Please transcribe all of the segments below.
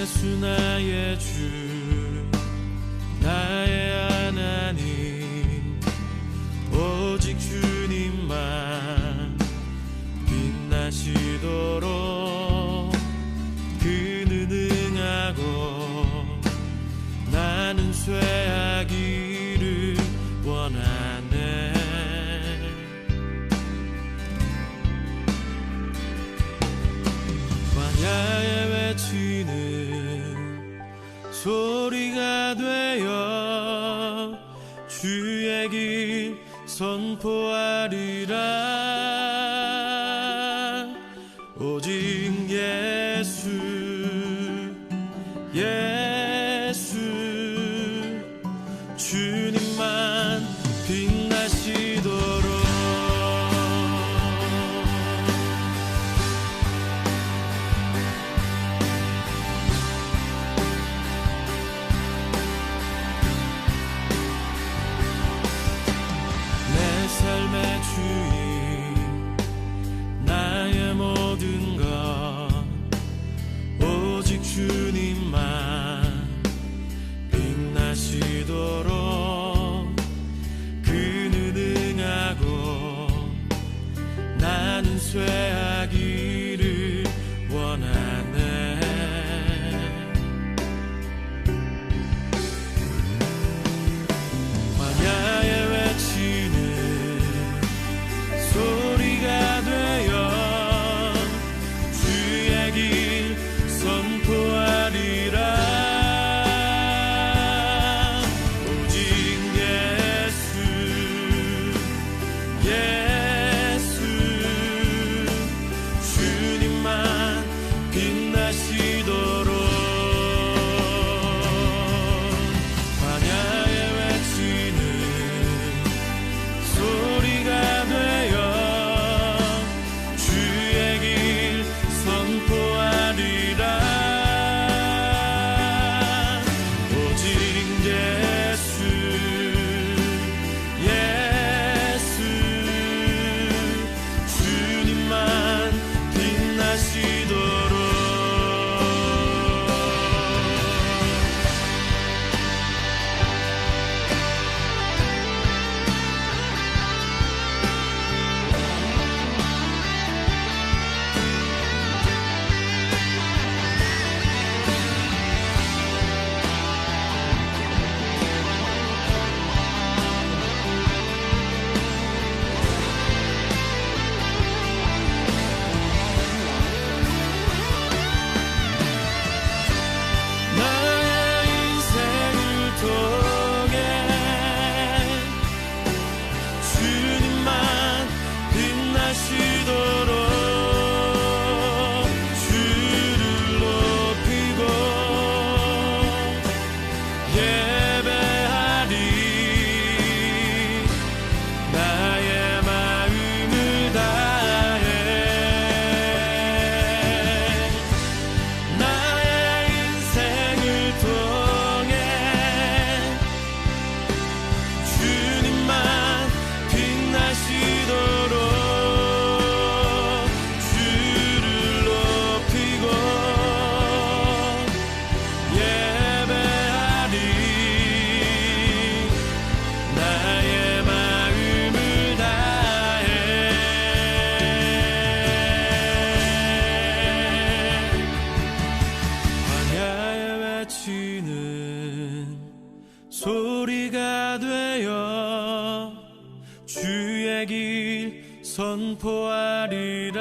예수 나의 주 나의 하나님 오직 주님만 빛나시도록 그는 응하고 나는 쇠하기를 원하네. 광야에 외치는 소리가 되어 주의 길 선포하리라. 오직 예수 예수 주님만 빛나시도록. 내 삶의 주인 나의 모든 것 오직 주님만 빛나시도록 그는 응하고 나는 쇠하기를 원하네. 광야에 외치는 소리가 되어 주의 길 선포하리라. 오직 예수 예수 주님만 빛나시도록. 광야에 외치는 소리가 되어 주의 길 선포하리라. 오직 예수 예수 주님만 빛나시도록. 나의 인생을 통해 주님만 빛나시도록 주를 높이고 예배하리. 나의 마음을 다해 나의 인생을 통해 주님만 빛나시도록 주를 높이고 예배하리. 나의 마음을 다해 광야에 외치는 소리가 되어 주의 길 선포하리라.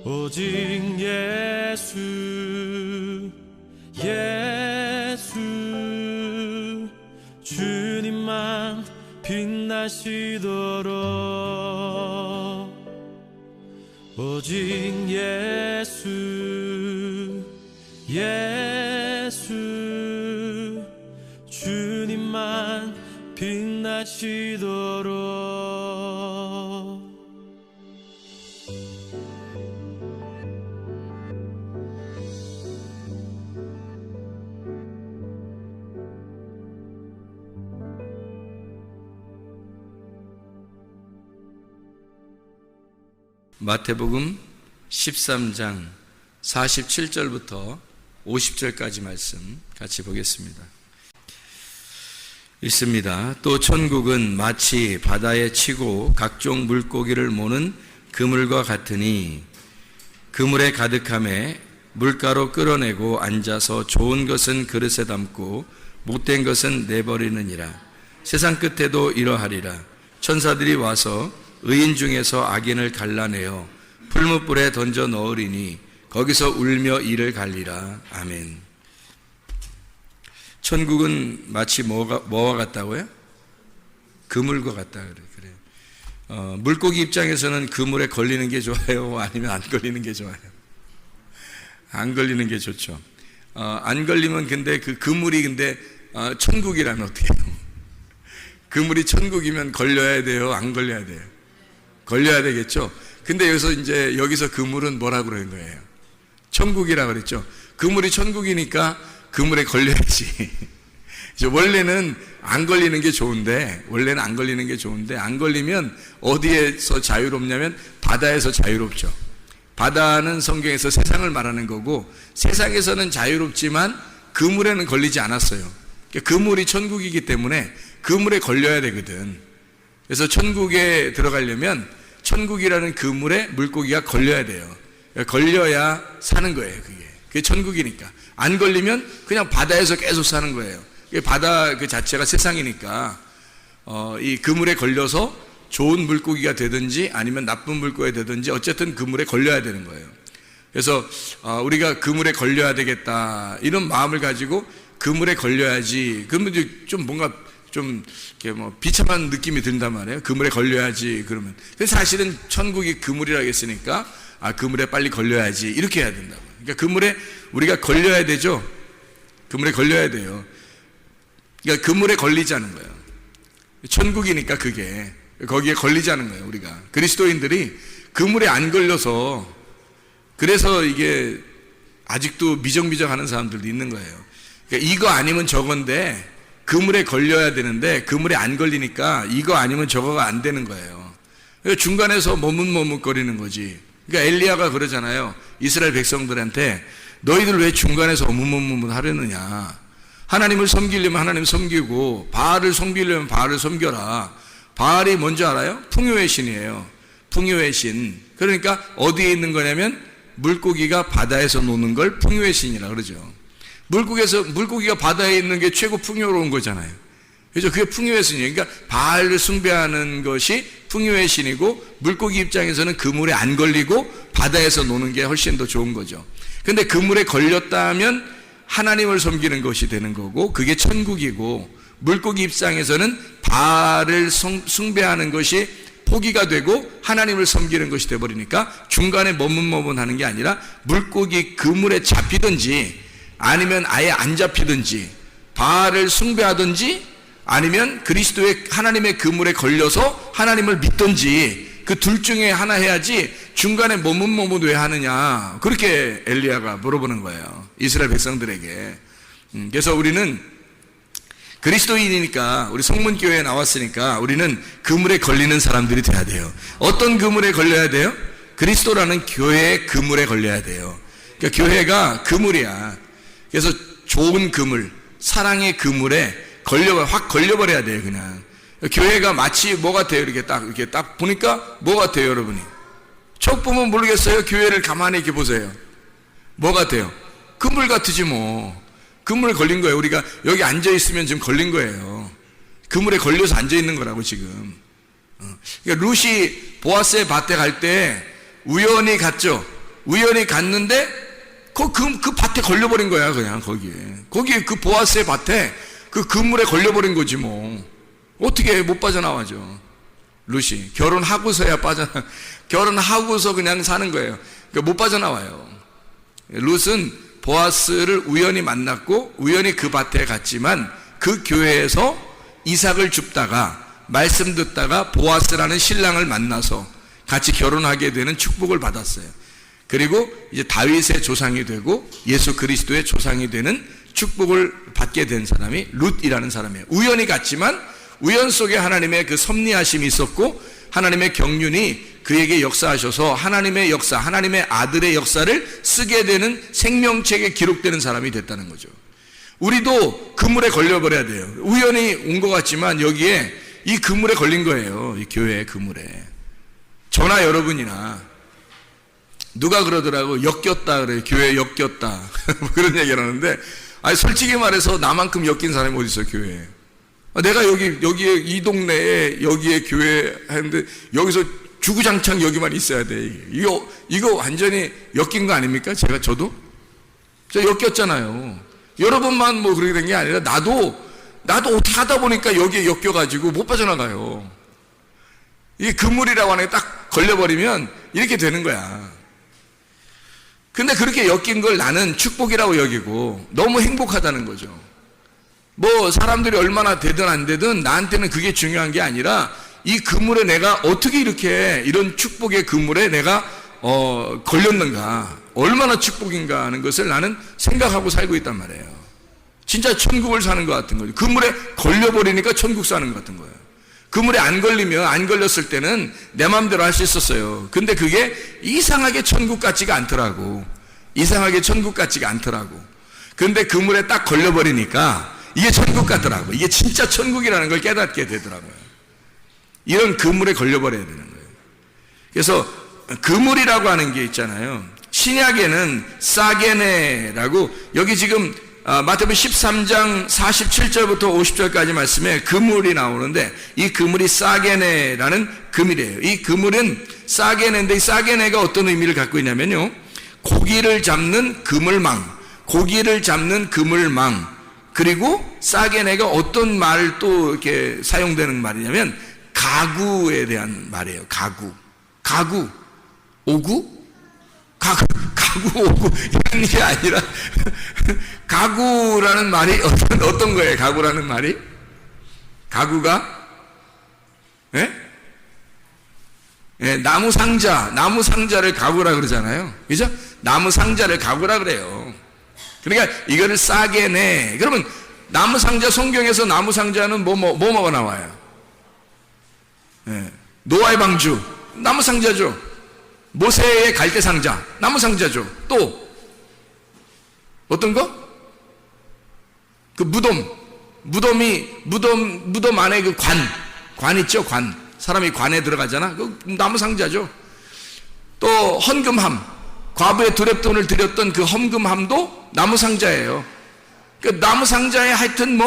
오직 예수 예수 주님만 빛나시도록. 오직 예수 예수 주님만 빛나시도록. 마태복음 13장 47절부터 50절까지 말씀 같이 보겠습니다. 읽습니다. 또 천국은 마치 바다에 치고 각종 물고기를 모는 그물과 같으니 그물에 가득함에 물가로 끌어내고 앉아서 좋은 것은 그릇에 담고 못된 것은 내버리느니라. 세상 끝에도 이러하리라. 천사들이 와서 의인 중에서 악인을 갈라내어 풀무불에 던져 넣으리니 거기서 울며 이를 갈리라. 아멘. 천국은 마치 뭐와 같다고요? 그물과 같다 그래요. 물고기 입장에서는 그물에 걸리는 게 좋아요? 아니면 안 걸리는 게 좋아요? 안 걸리는 게 좋죠. 안 걸리면 근데 그 그물이 근데 천국이라면 어떻게 해요? 그물이 천국이면 걸려야 돼요? 안 걸려야 돼요? 걸려야 되겠죠? 근데 여기서 그물은 뭐라고 그러는 거예요? 천국이라고 그랬죠? 그물이 천국이니까 그물에 걸려야지. 원래는 안 걸리는 게 좋은데, 안 걸리면 어디에서 자유롭냐면 바다에서 자유롭죠. 바다는 성경에서 세상을 말하는 거고, 세상에서는 자유롭지만 그물에는 걸리지 않았어요. 그물이 천국이기 때문에 그물에 걸려야 되거든. 그래서 천국에 들어가려면 천국이라는 그물에 물고기가 걸려야 돼요. 걸려야 사는 거예요. 그게 천국이니까. 안 걸리면 그냥 바다에서 계속 사는 거예요. 바다 그 자체가 세상이니까 이 그물에 걸려서 좋은 물고기가 되든지 아니면 나쁜 물고기가 되든지 어쨌든 그물에 걸려야 되는 거예요. 그래서 우리가 그물에 걸려야 되겠다 이런 마음을 가지고 그물에 걸려야지. 그러면 좀 뭔가 좀 이렇게 비참한 느낌이 든단 말이에요. 그물에 걸려야지 그러면. 근데 사실은 천국이 그물이라고 했으니까 그물에 빨리 걸려야지 이렇게 해야 된다고. 그러니까 그물에 우리가 걸려야 되죠. 그물에 걸려야 돼요. 그러니까 그물에 걸리자는 거예요. 천국이니까 그게 거기에 걸리자는 거예요. 우리가 그리스도인들이 그물에 안 걸려서 그래서 이게 아직도 미정미정하는 사람들도 있는 거예요. 그러니까 이거 아니면 저건데 그물에 걸려야 되는데 그물에 안 걸리니까 이거 아니면 저거가 안 되는 거예요. 그러니까 중간에서 머뭇머뭇거리는 거지. 그러니까 엘리야가 그러잖아요. 이스라엘 백성들한테 너희들 왜 중간에서 머뭇머뭇 하려느냐. 하나님을 섬기려면 하나님 섬기고 바알을 섬기려면 바알을 섬겨라. 바알이 뭔지 알아요? 풍요의 신이에요. 풍요의 신. 그러니까 어디에 있는 거냐면 물고기가 바다에서 노는 걸 풍요의 신이라 그러죠. 물고기가 바다에 있는 게 최고 풍요로운 거잖아요. 그래서 그게 풍요의 신이에요. 그러니까 바알을 숭배하는 것이 풍요의 신이고 물고기 입장에서는 그물에 안 걸리고 바다에서 노는 게 훨씬 더 좋은 거죠. 근데 그물에 걸렸다면 하나님을 섬기는 것이 되는 거고 그게 천국이고, 물고기 입장에서는 바알을 숭배하는 것이 포기가 되고 하나님을 섬기는 것이 되어버리니까 중간에 머뭇머뭇하는 게 아니라 물고기 그물에 잡히든지 아니면 아예 안 잡히든지 바알을 숭배하든지 아니면 그리스도의 하나님의 그물에 걸려서 하나님을 믿든지 그 둘 중에 하나 해야지 중간에 머뭇머뭇 왜 하느냐, 그렇게 엘리야가 물어보는 거예요. 이스라엘 백성들에게. 그래서 우리는 그리스도인이니까, 우리 성문교회에 나왔으니까 우리는 그물에 걸리는 사람들이 돼야 돼요. 어떤 그물에 걸려야 돼요? 그리스도라는 교회의 그물에 걸려야 돼요. 그러니까 교회가 그물이야. 그래서 좋은 그물, 사랑의 그물에 확 걸려버려야 돼요. 그냥 교회가 마치 뭐 같아요? 이렇게 딱 보니까 뭐 같아요? 여러분이 척 보면 모르겠어요? 교회를 가만히 이렇게 보세요. 뭐 같아요? 그물 같으지 뭐. 그물에 걸린 거예요. 우리가 여기 앉아있으면 지금 걸린 거예요. 그물에 걸려서 앉아있는 거라고 지금. 그러니까 룻이 보아스의 밭에 갈 때 우연히 갔죠. 우연히 갔는데 그 밭에 걸려버린 거야. 그냥 거기에 그 보아스의 밭에 그 그물에 걸려버린 거지 뭐. 어떻게 못 빠져나와죠. 룻이 결혼하고서야 결혼하고서 그냥 사는 거예요. 그러니까 못 빠져나와요. 룻은 보아스를 우연히 만났고 우연히 그 밭에 갔지만 그 교회에서 이삭을 줍다가 말씀 듣다가 보아스라는 신랑을 만나서 같이 결혼하게 되는 축복을 받았어요. 그리고 이제 다윗의 조상이 되고 예수 그리스도의 조상이 되는 축복을 받게 된 사람이 룻이라는 사람이에요. 우연히 갔지만 우연 속에 하나님의 그 섭리하심이 있었고 하나님의 경륜이 그에게 역사하셔서 하나님의 역사, 하나님의 아들의 역사를 쓰게 되는 생명책에 기록되는 사람이 됐다는 거죠. 우리도 그물에 걸려버려야 돼요. 우연히 온 것 같지만 여기에 이 그물에 걸린 거예요. 이 교회의 그물에. 저나 여러분이나 누가 그러더라고, 엮였다 그래. 교회에 엮였다. 그런 얘기를 하는데, 아니 솔직히 말해서 나만큼 엮인 사람이 어디 있어요, 교회에. 내가 여기에 이 동네에 여기에 교회 하는데 여기서 주구장창 여기만 있어야 돼. 이거 완전히 엮인 거 아닙니까? 저도 엮였잖아요. 여러분만 뭐 그렇게 된 게 아니라 나도 어떻게 하다 보니까 여기에 엮여가지고 못 빠져나가요. 이게 그물이라고 하는 게 딱 걸려버리면 이렇게 되는 거야. 근데 그렇게 엮인 걸 나는 축복이라고 여기고 너무 행복하다는 거죠. 뭐 사람들이 얼마나 되든 안 되든 나한테는 그게 중요한 게 아니라 이 그물에 내가 어떻게 이렇게 이런 축복의 그물에 내가 걸렸는가, 얼마나 축복인가 하는 것을 나는 생각하고 살고 있단 말이에요. 진짜 천국을 사는 것 같은 거죠. 그물에 걸려버리니까 천국 사는 것 같은 거예요. 그물에 안 걸렸을 때는 내 마음대로 할 수 있었어요. 근데 그게 이상하게 천국 같지가 않더라고. 근데 그물에 딱 걸려버리니까 이게 천국 같더라고. 이게 진짜 천국이라는 걸 깨닫게 되더라고요. 이런 그물에 걸려버려야 되는 거예요. 그래서 그물이라고 하는 게 있잖아요. 신약에는 사게네라고, 여기 지금 마태복음 13장 47절부터 50절까지 말씀에 그물이 나오는데, 이 그물이 사게네라는 그물이에요. 이 그물은 사게네인데, 이 사게네가 어떤 의미를 갖고 있냐면요, 고기를 잡는 그물망, 그리고 사게네가 어떤 말 또 이렇게 사용되는 말이냐면 가구에 대한 말이에요. 가구, 오구, 이런 게 아니라 가구라는 말이 어떤 거예요? 가구라는 말이? 가구가? 예? 예, 나무 상자를 가구라 그러잖아요. 그죠? 나무 상자를 가구라 그래요. 그러니까 이거를 싸게 내. 그러면 나무 상자, 성경에서 나무 상자는 뭐가 나와요? 예, 노아의 방주, 나무 상자죠. 모세의 갈대 상자, 나무 상자죠. 또 어떤 거? 그 무덤 안에 그 관 있죠, 관. 사람이 관에 들어가잖아. 그 나무 상자죠. 또 헌금함, 과부의 두렙돈을 드렸던 그 헌금함도 나무 상자예요. 그 나무 상자에 하여튼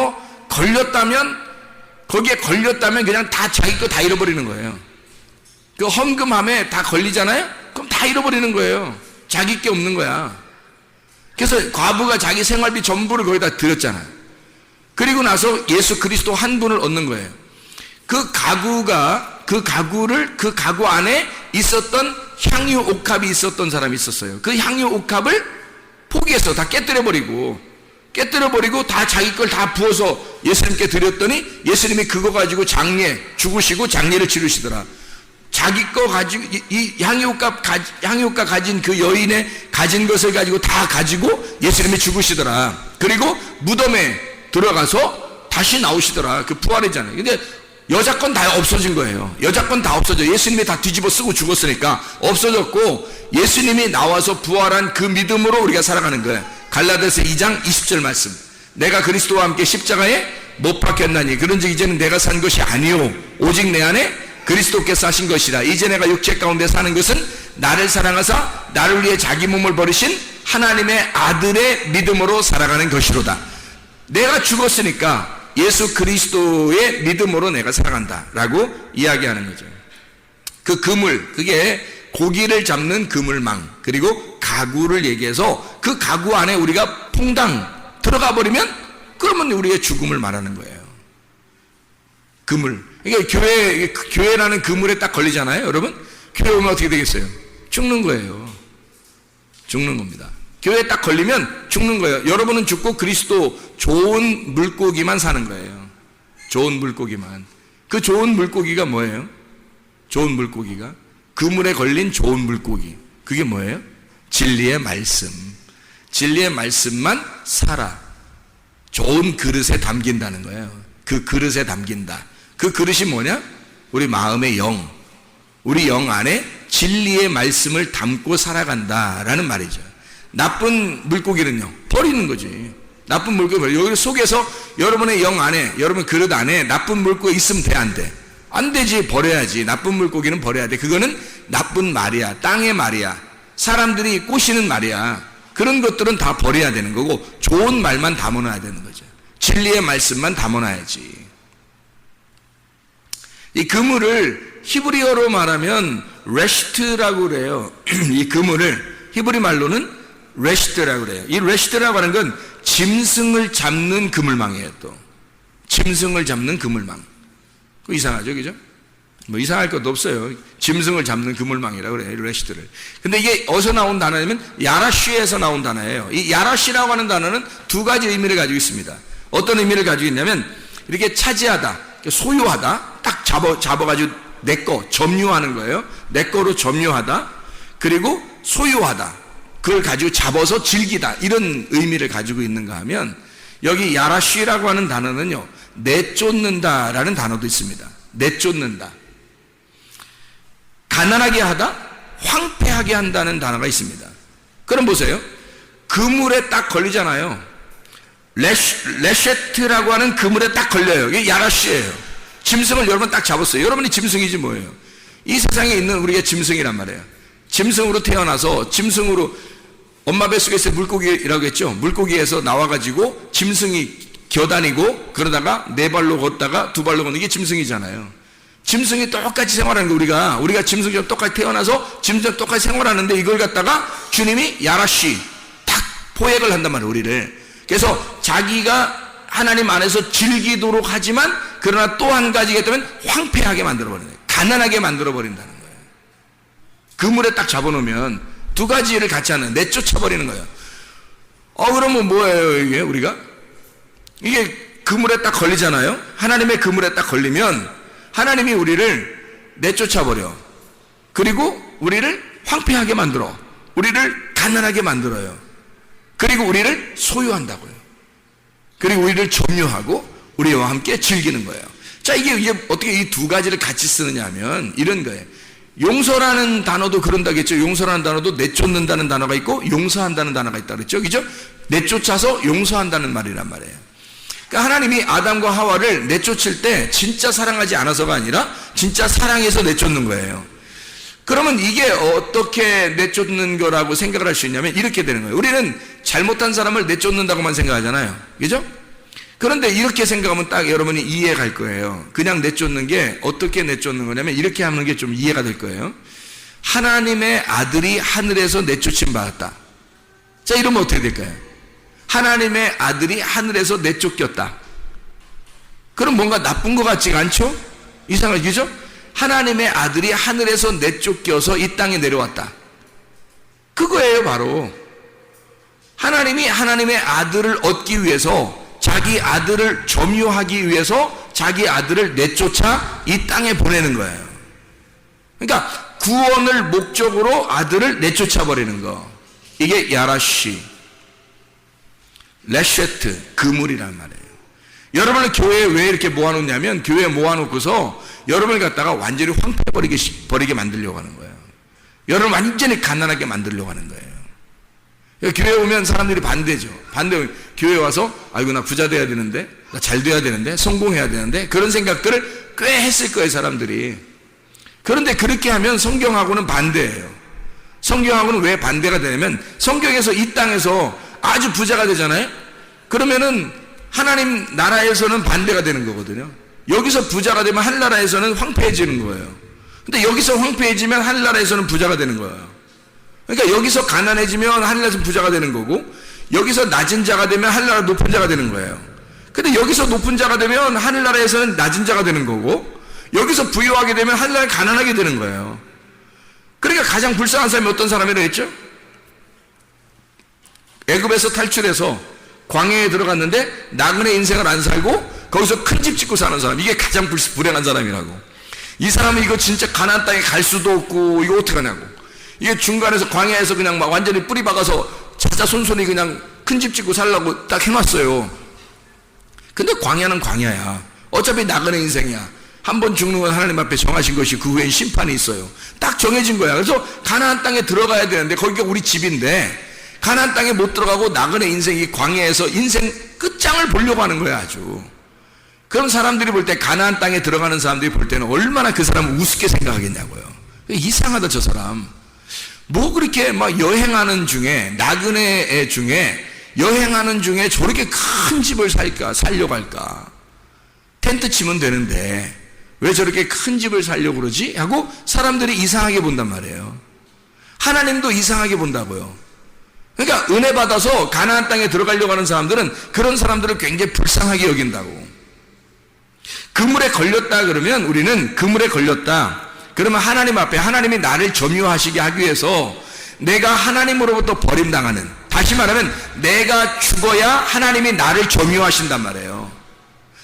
거기에 걸렸다면 그냥 다 자기 거 다 잃어버리는 거예요. 그 헌금함에 다 걸리잖아요? 그럼 다 잃어버리는 거예요. 자기 게 없는 거야. 그래서 과부가 자기 생활비 전부를 거기다 드렸잖아요. 그리고 나서 예수 그리스도 한 분을 얻는 거예요. 그 가구 안에 있었던 향유 옥합이 있었던 사람이 있었어요. 그 향유 옥합을 포기해서 다 깨뜨려버리고 다 자기 걸 다 부어서 예수님께 드렸더니 예수님이 그거 가지고 죽으시고 장례를 치르시더라. 자기 거 가지고 이 향유옥합 가진 그 여인의 가진 것을 가지고 다 가지고 예수님이 죽으시더라. 그리고 무덤에 들어가서 다시 나오시더라. 그 부활이잖아요. 근데 여자 건 다 없어진 거예요. 여자 건 다 없어져. 예수님이 다 뒤집어 쓰고 죽었으니까 없어졌고, 예수님이 나와서 부활한 그 믿음으로 우리가 살아가는 거예요. 갈라디아서 2장 20절 말씀. 내가 그리스도와 함께 십자가에 못 박혔나니 그런즉 이제는 내가 산 것이 아니요 오직 내 안에 그리스도께서 하신 것이라. 이제 내가 육체 가운데 사는 것은 나를 사랑하사 나를 위해 자기 몸을 버리신 하나님의 아들의 믿음으로 살아가는 것이로다. 내가 죽었으니까 예수 그리스도의 믿음으로 내가 살아간다 라고 이야기하는 거죠. 그 그물, 그게 고기를 잡는 그물망, 그리고 가구를 얘기해서 그 가구 안에 우리가 퐁당 들어가 버리면 그러면 우리의 죽음을 말하는 거예요. 그물. 그러니까 교회라는 그물에 딱 걸리잖아요, 여러분. 교회 오면 어떻게 되겠어요? 죽는 거예요. 죽는 겁니다. 교회에 딱 걸리면 죽는 거예요. 여러분은 죽고 그리스도 좋은 물고기만 사는 거예요. 좋은 물고기만. 그 좋은 물고기가 뭐예요? 좋은 물고기가 그물에 걸린 좋은 물고기. 그게 뭐예요? 진리의 말씀. 진리의 말씀만 살아. 좋은 그릇에 담긴다는 거예요. 그 그릇에 담긴다. 그 그릇이 뭐냐? 우리 마음의 영. 우리 영 안에 진리의 말씀을 담고 살아간다라는 말이죠. 나쁜 물고기는요, 버리는 거지. 나쁜 물고기, 여기 속에서 여러분의 영 안에, 여러분 그릇 안에 나쁜 물고기 있으면 돼, 안 돼? 안 되지. 버려야지. 나쁜 물고기는 버려야 돼. 그거는 나쁜 말이야. 땅의 말이야. 사람들이 꼬시는 말이야. 그런 것들은 다 버려야 되는 거고, 좋은 말만 담아놔야 되는 거죠. 진리의 말씀만 담아놔야지. 이 그물을 히브리어로 말하면 레시트라고 그래요. 이 그물을 히브리 말로는 레시트라고 그래요. 이 레시트라고 하는 건 짐승을 잡는 그물망이에요. 또 짐승을 잡는 그물망. 그 이상하죠, 그죠? 뭐 이상할 것도 없어요. 짐승을 잡는 그물망이라고 그래요, 레시트를. 근데 이게 어디서 나온 단어냐면 야라쉬에서 나온 단어예요. 이 야라쉬라고 하는 단어는 두 가지 의미를 가지고 있습니다. 어떤 의미를 가지고 있냐면 이렇게 차지하다, 소유하다, 딱 잡아가지고 내 거 점유하는 거예요. 내 거로 점유하다. 그리고 소유하다, 그걸 가지고 잡아서 즐기다, 이런 의미를 가지고 있는가 하면, 여기 야라쉬라고 하는 단어는요, 내쫓는다라는 단어도 있습니다. 내쫓는다. 가난하게 하다, 황폐하게 한다는 단어가 있습니다. 그럼 보세요. 그물에 딱 걸리잖아요. 레셰트라고 하는 그물에 딱 걸려요. 이게 야라쉬예요. 짐승을 여러분 딱 잡았어요. 여러분이 짐승이지 뭐예요. 이 세상에 있는 우리가 짐승이란 말이에요. 짐승으로 태어나서 짐승으로 엄마 뱃속에서 물고기라고 했죠. 물고기에서 나와가지고 짐승이 겨다니고 그러다가 네 발로 걷다가 두 발로 걷는 게 짐승이잖아요. 짐승이 똑같이 생활하는 거, 우리가 짐승처럼 똑같이 태어나서 짐승처럼 똑같이 생활하는데, 이걸 갖다가 주님이 야라쉬 딱 포획을 한단 말이에요, 우리를. 그래서 자기가 하나님 안에서 즐기도록 하지만, 그러나 또 한 가지가 있다면 황폐하게 만들어버리는 거예요. 가난하게 만들어버린다는 거예요. 그물에 딱 잡아놓으면 두 가지를 같이 하는, 내쫓아버리는 거예요. 그러면 뭐예요, 이게 우리가? 이게 그물에 딱 걸리잖아요. 하나님의 그물에 딱 걸리면 하나님이 우리를 내쫓아버려. 그리고 우리를 황폐하게 만들어. 우리를 가난하게 만들어요. 그리고 우리를 소유한다고요. 그리고 우리를 점유하고 우리와 함께 즐기는 거예요. 자, 이게 어떻게 이 두 가지를 같이 쓰느냐 하면 이런 거예요. 용서라는 단어도 그런다겠죠. 용서라는 단어도 내쫓는다는 단어가 있고 용서한다는 단어가 있다 그랬죠. 그죠? 내쫓아서 용서한다는 말이란 말이에요. 그러니까 하나님이 아담과 하와를 내쫓을 때 진짜 사랑하지 않아서가 아니라 진짜 사랑해서 내쫓는 거예요. 그러면 이게 어떻게 내쫓는 거라고 생각을 할 수 있냐면 이렇게 되는 거예요. 우리는 잘못한 사람을 내쫓는다고만 생각하잖아요. 그죠? 그런데 이렇게 생각하면 딱 여러분이 이해가 갈 거예요. 그냥 내쫓는 게 어떻게 내쫓는 거냐면 이렇게 하는 게 좀 이해가 될 거예요. 하나님의 아들이 하늘에서 내쫓임 받았다. 자, 이러면 어떻게 될까요? 하나님의 아들이 하늘에서 내쫓겼다. 그럼 뭔가 나쁜 것 같지가 않죠? 이상하죠? 그죠? 하나님의 아들이 하늘에서 내쫓겨서 이 땅에 내려왔다. 그거예요, 바로. 하나님이 하나님의 아들을 얻기 위해서, 자기 아들을 점유하기 위해서 자기 아들을 내쫓아 이 땅에 보내는 거예요. 그러니까 구원을 목적으로 아들을 내쫓아 버리는 거. 이게 야라쉬, 레셰트, 그물이란 말이에요. 여러분을 교회에 왜 이렇게 모아놓냐면, 교회에 모아놓고서 여러분을 갖다가 완전히 황폐버리게 만들려고 하는 거예요. 여러분을 완전히 가난하게 만들려고 하는 거예요. 교회 오면 사람들이 반대죠. 교회 와서 아이고 나 부자 돼야 되는데, 나 잘 돼야 되는데, 성공해야 되는데, 그런 생각들을 꽤 했을 거예요, 사람들이. 그런데 그렇게 하면 성경하고는 반대예요. 성경하고는 왜 반대가 되냐면, 성경에서 이 땅에서 아주 부자가 되잖아요. 그러면은 하나님 나라에서는 반대가 되는 거거든요. 여기서 부자가 되면 하늘나라에서는 황폐해지는 거예요. 근데 여기서 황폐해지면 하늘나라에서는 부자가 되는 거예요. 그러니까 여기서 가난해지면 하늘나라에서 부자가 되는 거고, 여기서 낮은 자가 되면 하늘나라 높은 자가 되는 거예요. 근데 여기서 높은 자가 되면 하늘나라에서는 낮은 자가 되는 거고, 여기서 부유하게 되면 하늘나라에 가난하게 되는 거예요. 그러니까 가장 불쌍한 사람이 어떤 사람이라고 했죠? 애굽에서 탈출해서 광야에 들어갔는데 나그네 인생을 안 살고 거기서 큰 집 짓고 사는 사람, 이게 가장 불행한 사람이라고. 이 사람은 이거 진짜 가나안 땅에 갈 수도 없고 이거 어떡하냐고. 이게 중간에서 광야에서 그냥 막 완전히 뿌리 박아서 자자손손이 그냥 큰 집 짓고 살라고 딱 해놨어요. 근데 광야는 광야야. 어차피 나그네 인생이야. 한 번 죽는 건 하나님 앞에 정하신 것이 그 후엔 심판이 있어요. 딱 정해진 거야. 그래서 가나안 땅에 들어가야 되는데 거기가 우리 집인데 가나안 땅에 못 들어가고 나그네 인생이 광야에서 인생 끝장을 보려고 하는 거야 아주. 그런 사람들이 볼 때 가나안 땅에 들어가는 사람들이 볼 때는 얼마나 그 사람을 우습게 생각하겠냐고요. 이상하다 저 사람. 뭐 그렇게 막 여행하는 중에 나그네 중에 여행하는 중에 저렇게 큰 집을 살려고 할까. 텐트 치면 되는데 왜 저렇게 큰 집을 살려고 그러지? 하고 사람들이 이상하게 본단 말이에요. 하나님도 이상하게 본다고요. 그러니까 은혜 받아서 가나안 땅에 들어가려고 하는 사람들은 그런 사람들을 굉장히 불쌍하게 여긴다고. 그물에 걸렸다 그러면 우리는 그물에 걸렸다. 그러면 하나님 앞에 하나님이 나를 점유하시게 하기 위해서 내가 하나님으로부터 버림당하는, 다시 말하면 내가 죽어야 하나님이 나를 점유하신단 말이에요.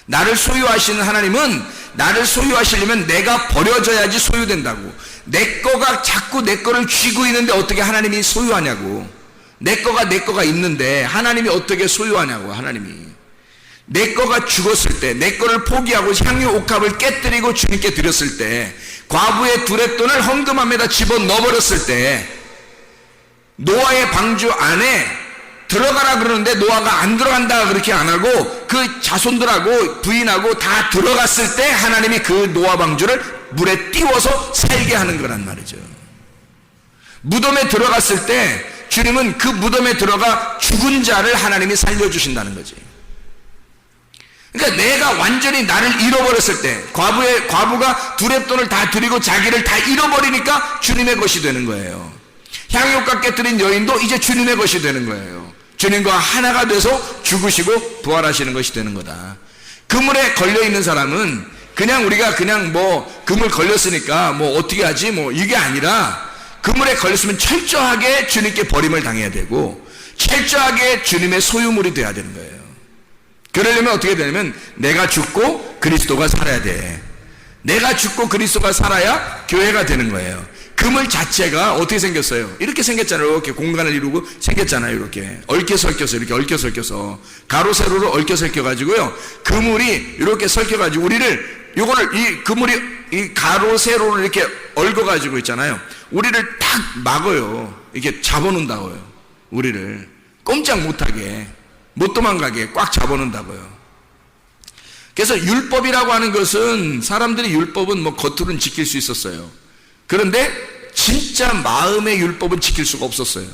나를 소유하시는 하나님은 나를 소유하시려면 내가 버려져야지 소유된다고. 내 거가 자꾸 내 거를 쥐고 있는데 어떻게 하나님이 소유하냐고. 내 거가 있는데 하나님이 어떻게 소유하냐고. 하나님이 내 거가 죽었을 때, 내 거를 포기하고 향유 옥합을 깨뜨리고 주님께 드렸을 때, 과부의 두랫돈을 헌금함에다 집어넣어버렸을 때, 노아의 방주 안에 들어가라 그러는데 노아가 안 들어간다 그렇게 안 하고 그 자손들하고 부인하고 다 들어갔을 때 하나님이 그 노아 방주를 물에 띄워서 살게 하는 거란 말이죠. 무덤에 들어갔을 때 주님은 그 무덤에 들어가 죽은 자를 하나님이 살려주신다는 거지. 그러니까 내가 완전히 나를 잃어버렸을 때, 과부가 두랫돈을 다 드리고 자기를 다 잃어버리니까 주님의 것이 되는 거예요. 향유옥합 깨뜨린 여인도 이제 주님의 것이 되는 거예요. 주님과 하나가 돼서 죽으시고 부활하시는 것이 되는 거다. 그물에 걸려있는 사람은 그냥 우리가 그냥 뭐 그물 걸렸으니까 뭐 어떻게 하지 뭐 이게 아니라, 그물에 걸렸으면 철저하게 주님께 버림을 당해야 되고 철저하게 주님의 소유물이 돼야 되는 거예요. 그러려면 어떻게 되냐면 내가 죽고 그리스도가 살아야 돼. 내가 죽고 그리스도가 살아야 교회가 되는 거예요. 그물 자체가 어떻게 생겼어요? 이렇게 생겼잖아요. 이렇게 공간을 이루고 생겼잖아요. 이렇게 얽혀설켜서, 이렇게 얽혀설켜서 가로 세로로 얽혀설켜가지고요, 그물이 이렇게 설켜가지고 우리를, 요거를 이 그물이 이 가로 세로를 이렇게 얽어가지고 있잖아요. 우리를 딱 막어요. 이렇게 잡아놓는다고요. 우리를 꼼짝 못하게, 못 도망가게 꽉 잡아놓는다고요. 그래서 율법이라고 하는 것은, 사람들이 율법은 뭐 겉으로는 지킬 수 있었어요. 그런데 진짜 마음의 율법은 지킬 수가 없었어요.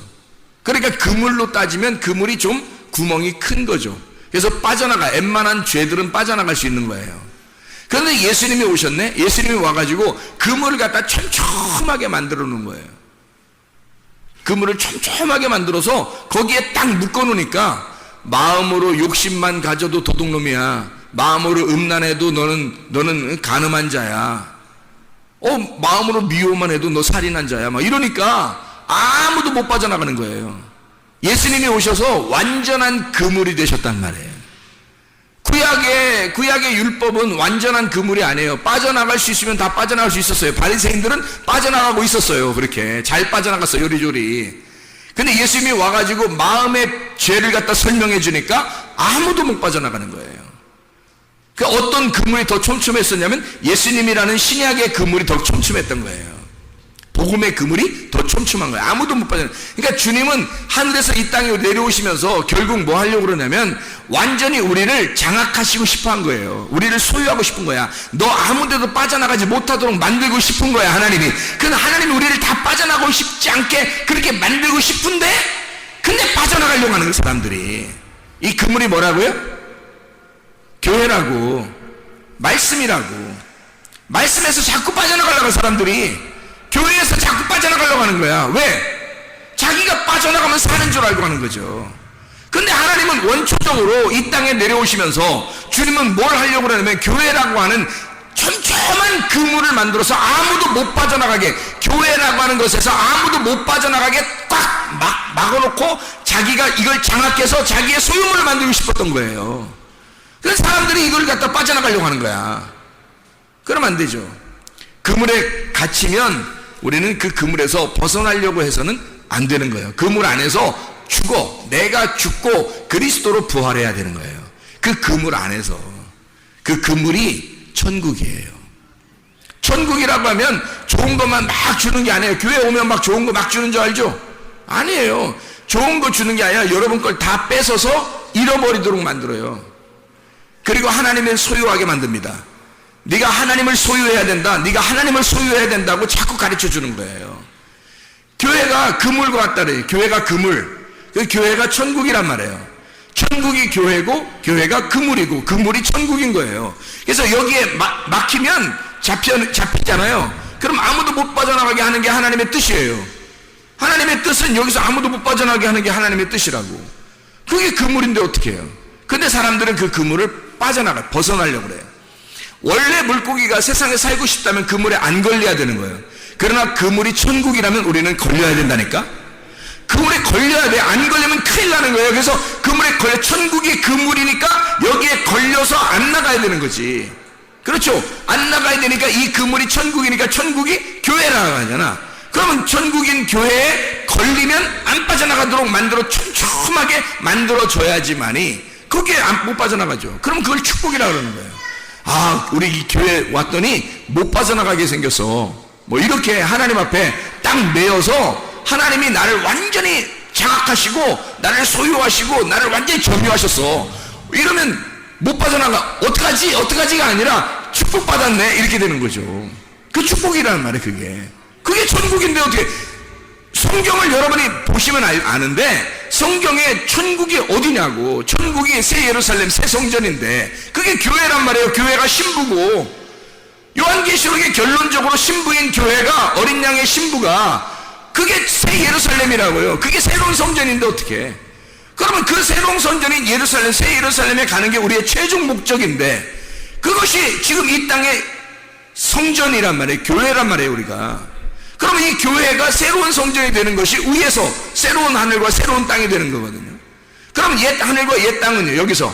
그러니까 그물로 따지면 그물이 좀 구멍이 큰 거죠. 그래서 웬만한 죄들은 빠져나갈 수 있는 거예요. 그런데 예수님이 오셨네. 예수님이 와가지고 그물을 갖다 촘촘하게 만들어 놓은 거예요. 그물을 촘촘하게 만들어서 거기에 딱 묶어 놓으니까, 마음으로 욕심만 가져도 도둑놈이야, 마음으로 음란해도 너는 간음한 자야, 마음으로 미워만 해도 너 살인한 자야, 막 이러니까 아무도 못 빠져나가는 거예요. 예수님이 오셔서 완전한 그물이 되셨단 말이에요. 구약의 율법은 완전한 그물이 아니에요. 빠져나갈 수 있으면 다 빠져나갈 수 있었어요. 바리새인들은 빠져나가고 있었어요. 그렇게 잘 빠져나갔어요. 요리조리. 근데 예수님이 와가지고 마음의 죄를 갖다 설명해 주니까 아무도 못 빠져나가는 거예요. 그 어떤 그물이 더 촘촘했었냐면 예수님이라는 신약의 그물이 더 촘촘했던 거예요. 복음의 그물이 더 촘촘한 거예요. 아무도 못 빠져나가요. 그러니까 주님은 하늘에서 이 땅에 내려오시면서 결국 뭐 하려고 그러냐면 완전히 우리를 장악하시고 싶어 한 거예요. 우리를 소유하고 싶은 거야. 너 아무데도 빠져나가지 못하도록 만들고 싶은 거야, 하나님이. 그런데 하나님이 우리를 다 빠져나가고 싶지 않게 그렇게 만들고 싶은데, 근데 빠져나가려고 하는 거예요, 사람들이. 이 그물이 뭐라고요? 교회라고, 말씀이라고. 말씀에서 자꾸 빠져나가려고 하는 사람들이 교회에서 자꾸 빠져나가려고 하는 거야. 왜? 자기가 빠져나가면 사는 줄 알고 하는 거죠. 근데 하나님은 원초적으로 이 땅에 내려오시면서 주님은 뭘 하려고 그러냐면 교회라고 하는 촘촘한 그물을 만들어서 아무도 못 빠져나가게, 교회라고 하는 것에서 아무도 못 빠져나가게 꽉 막아놓고 자기가 이걸 장악해서 자기의 소유물을 만들고 싶었던 거예요. 그래서 사람들이 이걸 갖다 빠져나가려고 하는 거야. 그러면 안 되죠. 그물에 갇히면 우리는 그 그물에서 벗어나려고 해서는 안 되는 거예요. 그물 안에서 내가 죽고 그리스도로 부활해야 되는 거예요. 그 그물 안에서. 그 그물이 천국이에요. 천국이라고 하면 좋은 것만 막 주는 게 아니에요. 교회 오면 막 좋은 거 막 주는 줄 알죠? 아니에요. 좋은 거 주는 게 아니라 여러분 걸 다 뺏어서 잃어버리도록 만들어요. 그리고 하나님을 소유하게 만듭니다. 네가 하나님을 소유해야 된다, 네가 하나님을 소유해야 된다고 자꾸 가르쳐 주는 거예요. 교회가 그물과 같다래요. 교회가 그물, 그 교회가 천국이란 말이에요. 천국이 교회고 교회가 그물이고 그물이 천국인 거예요. 그래서 여기에 막히면 잡히잖아요. 그럼 아무도 못 빠져나가게 하는 게 하나님의 뜻이에요. 하나님의 뜻은 여기서 아무도 못 빠져나가게 하는 게 하나님의 뜻이라고. 그게 그물인데 어떻게 해요? 근데 사람들은 그 그물을 벗어나려고 그래요. 원래 물고기가 세상에 살고 싶다면 그물에 안 걸려야 되는 거예요. 그러나 그물이 천국이라면 우리는 걸려야 된다니까. 그물에 걸려야 돼. 안 걸리면 큰일 나는 거예요. 그래서 그물에 걸려, 천국이 그물이니까 여기에 걸려서 안 나가야 되는 거지. 그렇죠? 안 나가야 되니까 이 그물이 천국이니까 천국이 교회라고 하잖아. 그러면 천국인 교회에 걸리면 안 빠져나가도록 촘촘하게 만들어줘야지만이 거기에 못 빠져나가죠. 그럼 그걸 축복이라고 그러는 거예요. 아, 우리 이 교회 왔더니 못 빠져나가게 생겼어. 뭐 이렇게 하나님 앞에 딱 매여서 하나님이 나를 완전히 장악하시고 나를 소유하시고 나를 완전히 점유하셨어. 이러면 못 빠져나가. 어떡하지가 아니라 축복받았네 이렇게 되는 거죠. 그 축복이라는 말이에요. 그게 천국인데 어떻게. 성경을 여러분이 보시면 아는데 성경에 천국이 어디냐고. 천국이 새 예루살렘 새 성전인데 그게 교회란 말이에요. 교회가 신부고, 요한계시록의 결론적으로 신부인 교회가, 어린 양의 신부가, 그게 새 예루살렘이라고요. 그게 새로운 성전인데 어떻게. 그러면 그 새로운 성전인 예루살렘, 새 예루살렘에 가는 게 우리의 최종 목적인데 그것이 지금 이 땅의 성전이란 말이에요. 교회란 말이에요. 우리가. 그러면 이 교회가 새로운 성전이 되는 것이 위에서 새로운 하늘과 새로운 땅이 되는 거거든요. 그럼 옛 하늘과 옛 땅은요, 여기서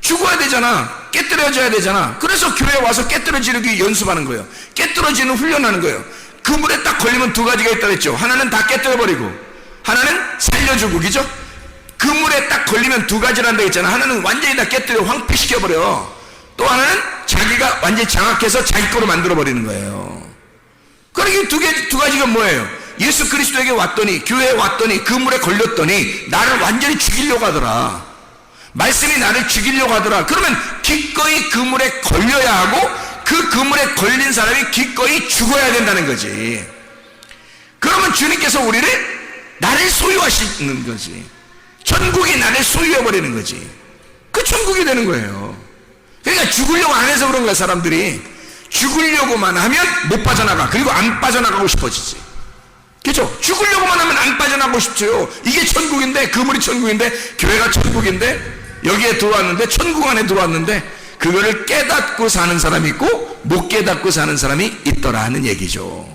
죽어야 되잖아. 깨뜨려져야 되잖아. 그래서 교회에 와서 깨뜨려지기 연습하는 거예요. 깨뜨려지는 훈련하는 거예요. 그물에 딱 걸리면 두 가지가 있다 그랬죠. 하나는 다 깨뜨려버리고 하나는 살려주고, 그죠? 그물에 딱 걸리면 두 가지란다 했잖아. 하나는 완전히 다 깨뜨려 황폐시켜버려. 또 하나는 자기가 완전히 장악해서 자기 거로 만들어버리는 거예요. 그러니까 두 가지가 뭐예요? 예수 그리스도에게 왔더니, 교회에 왔더니, 그물에 걸렸더니 나를 완전히 죽이려고 하더라. 말씀이 나를 죽이려고 하더라. 그러면 기꺼이 그물에 걸려야 하고 그 그물에 걸린 사람이 기꺼이 죽어야 된다는 거지. 그러면 주님께서 나를 소유하시는 거지. 천국이 나를 소유해버리는 거지. 그 천국이 되는 거예요. 그러니까 죽으려고 안 해서 그런 거야. 사람들이 죽으려고만 하면 못 빠져나가. 그리고 안 빠져나가고 싶어지지. 그렇죠? 죽으려고만 하면 안 빠져나가고 싶죠. 이게 천국인데, 그물이 천국인데, 교회가 천국인데, 여기에 들어왔는데, 천국 안에 들어왔는데, 그거를 깨닫고 사는 사람이 있고 못 깨닫고 사는 사람이 있더라 하는 얘기죠.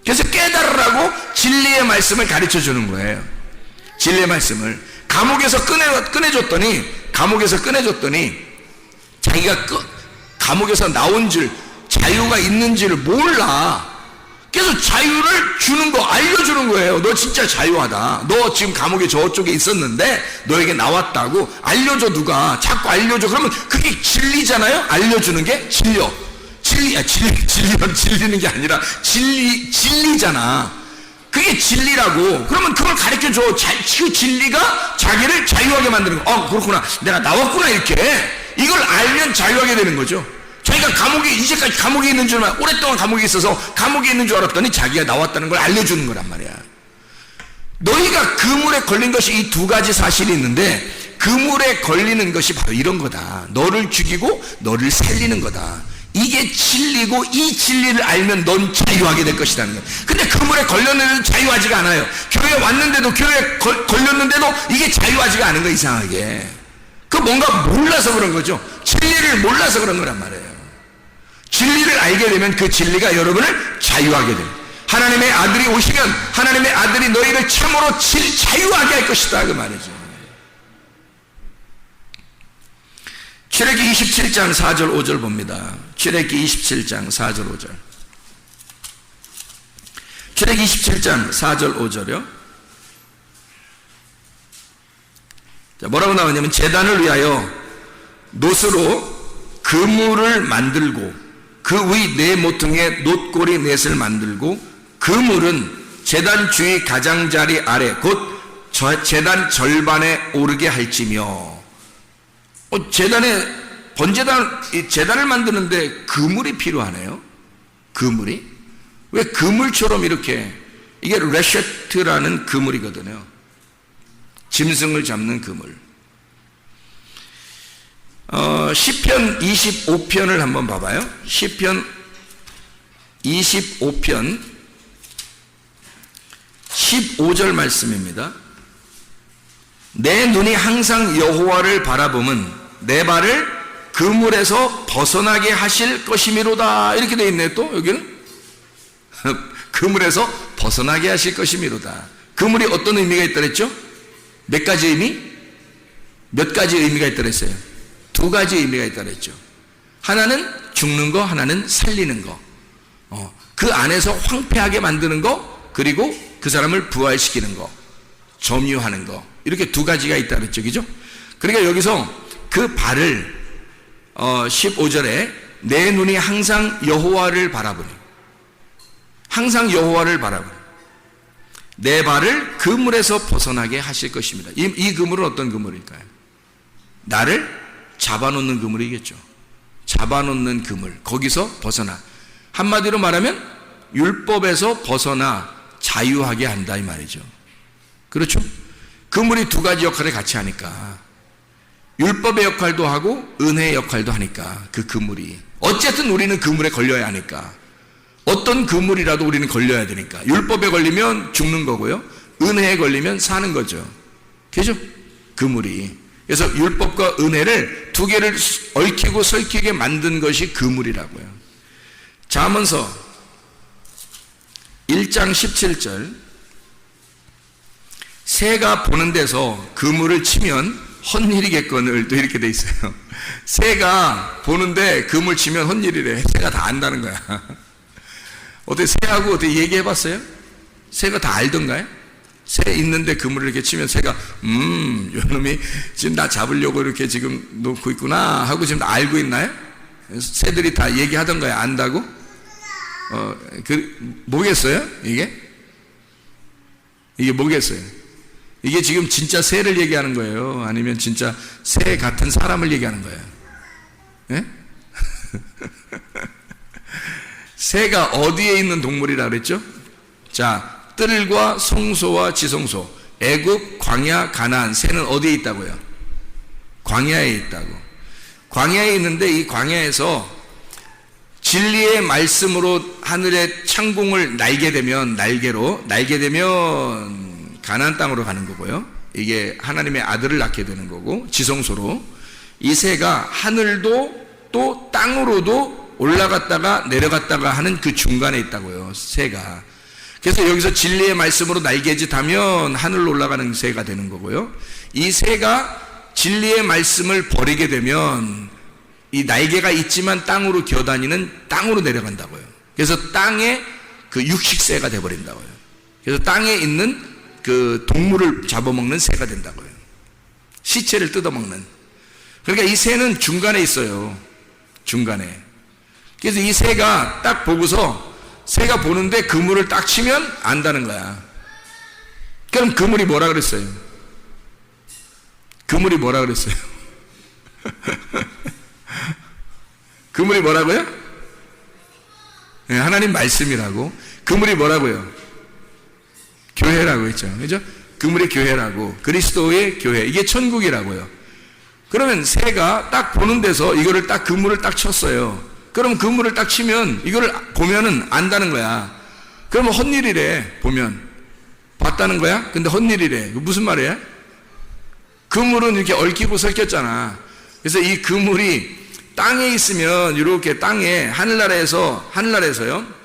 그래서 깨달으라고 진리의 말씀을 가르쳐 주는 거예요. 진리의 말씀을 감옥에서 꺼내줬더니 자기가 감옥에서 나온 줄, 자유가 있는 줄을 몰라. 그래서 자유를 주는 거, 알려주는 거예요. 너 진짜 자유하다. 너 지금 감옥에 저쪽에 있었는데 너에게 나왔다고 알려줘. 누가 자꾸 알려줘. 그러면 그게 진리잖아요. 알려주는 게 진리는 게 아니라 진리잖아. 그게 진리라고. 그러면 그걸 가르쳐줘. 그 진리가 자기를 자유하게 만드는 거. 그렇구나, 내가 나왔구나, 이렇게. 이걸 알면 자유하게 되는 거죠. 자기가 이제까지 감옥에 있는 줄만, 오랫동안 감옥에 있어서 감옥에 있는 줄 알았더니 자기가 나왔다는 걸 알려주는 거란 말이야. 너희가 그물에 걸린 것이 이 두 가지 사실이 있는데, 그물에 걸리는 것이 바로 이런 거다. 너를 죽이고 너를 살리는 거다. 이게 진리고, 이 진리를 알면 넌 자유하게 될 것이라는 거야. 근데 그물에 걸렸는데도 자유하지가 않아요. 교회에 왔는데도, 교회에 걸렸는데도 이게 자유하지가 않은 거야, 이상하게. 뭔가 몰라서 그런 거죠. 진리를 몰라서 그런 거란 말이에요. 진리를 알게 되면 그 진리가 여러분을 자유하게 돼요. 하나님의 아들이 오시면 하나님의 아들이 너희를 참으로 자유하게 할 것이다, 그 말이죠. 출애굽기 27장 4절 5절 봅니다. 출애굽기 27장 4절 5절. 출애굽기 27장 4절 5절이요. 자, 뭐라고 나오냐면, 제단을 위하여 놋으로 그물을 만들고 그 위 네 모퉁이에 놋고리 넷을 만들고 그물은 제단 주위 가장자리 아래 곧 제단 절반에 오르게 할지며. 제단을 만드는데 그물이 필요하네요. 그물이? 왜 그물처럼 이렇게, 이게 레셰트라는 그물이거든요. 짐승을 잡는 그물. 시편 25편을 한번 봐봐요. 시편 25편 15절 말씀입니다. 내 눈이 항상 여호와를 바라보면 내 발을 그물에서 벗어나게 하실 것이미로다. 이렇게 되어 있네. 또 여기는 그물에서 벗어나게 하실 것이미로다. 그물이 어떤 의미가 있다 그랬죠? 몇 가지 의미? 몇 가지 의미가 있다 그랬어요? 두 가지 의미가 있다 그랬죠. 하나는 죽는 거, 하나는 살리는 거. 그 안에서 황폐하게 만드는 거, 그리고 그 사람을 부활시키는 거, 점유하는 거. 이렇게 두 가지가 있다 그랬죠. 그죠? 그러니까 여기서 그 발을 15절에 내 눈이 항상 여호와를 바라보니, 항상 여호와를 바라보니 내 발을 그물에서 벗어나게 하실 것입니다. 이 그물은 어떤 그물일까요? 나를 잡아놓는 그물이겠죠. 잡아놓는 그물, 거기서 벗어나, 한마디로 말하면 율법에서 벗어나 자유하게 한다 이 말이죠. 그렇죠? 그물이 두 가지 역할을 같이 하니까, 율법의 역할도 하고 은혜의 역할도 하니까, 그 그물이 어쨌든 우리는 그물에 걸려야 하니까, 어떤 그물이라도 우리는 걸려야 되니까, 율법에 걸리면 죽는 거고요, 은혜에 걸리면 사는 거죠. 그죠? 그물이. 그래서 율법과 은혜를 두 개를 얽히고 설키게 만든 것이 그물이라고요. 잠언서 1장 17절, 새가 보는 데서 그물을 치면 헛일이겠거늘, 또 이렇게 돼 있어요. 새가 보는데 그물 치면 헛일이래. 새가 다 안다는 거야. 어떻게 새하고 어떻게 얘기해 봤어요? 새가 다 알던가요? 새 있는데 그물을 이렇게 치면 새가 요놈이 지금 나 잡으려고 이렇게 지금 놓고 있구나 하고 지금 알고 있나요? 새들이 다 얘기하던가요? 안다고? 뭐겠어요? 이게 뭐겠어요? 이게 지금 진짜 새를 얘기하는 거예요? 아니면 진짜 새 같은 사람을 얘기하는 거예요? 예? 새가 어디에 있는 동물이라 그랬죠? 자, 뜰과 성소와 지성소, 애굽, 광야, 가나안, 새는 어디에 있다고요? 광야에 있다고. 광야에 있는데 이 광야에서 진리의 말씀으로 하늘의 창공을 날게 되면 가나안 땅으로 가는 거고요. 이게 하나님의 아들을 낳게 되는 거고, 지성소로 이 새가 하늘도 또 땅으로도 올라갔다가 내려갔다가 하는 그 중간에 있다고요. 새가. 그래서 여기서 진리의 말씀으로 날개짓하면 하늘로 올라가는 새가 되는 거고요. 이 새가 진리의 말씀을 버리게 되면 이 날개가 있지만 땅으로 기어다니는, 땅으로 내려간다고요. 그래서 땅에 그 육식새가 돼버린다고요. 그래서 땅에 있는 그 동물을 잡아먹는 새가 된다고요. 시체를 뜯어먹는. 그러니까 이 새는 중간에 있어요. 중간에. 그래서 이 새가 딱 보고서, 새가 보는데 그물을 딱 치면 안다는 거야. 그럼 그물이 뭐라 그랬어요? 그물이 뭐라 그랬어요? 그물이 뭐라고요? 네, 하나님 말씀이라고. 그물이 뭐라고요? 교회라고 했죠. 그죠? 그물이 교회라고. 그리스도의 교회. 이게 천국이라고요. 그러면 새가 딱 보는 데서 이거를 딱 그물을 딱 쳤어요. 그럼 그물을 딱 치면 이거를 보면은 안다는 거야. 그러면 헛일이래. 보면 봤다는 거야? 근데 헛일이래. 무슨 말이야? 그물은 이렇게 얽히고 설켰잖아. 그래서 이 그물이 땅에 있으면 이렇게 땅에 하늘나라에서요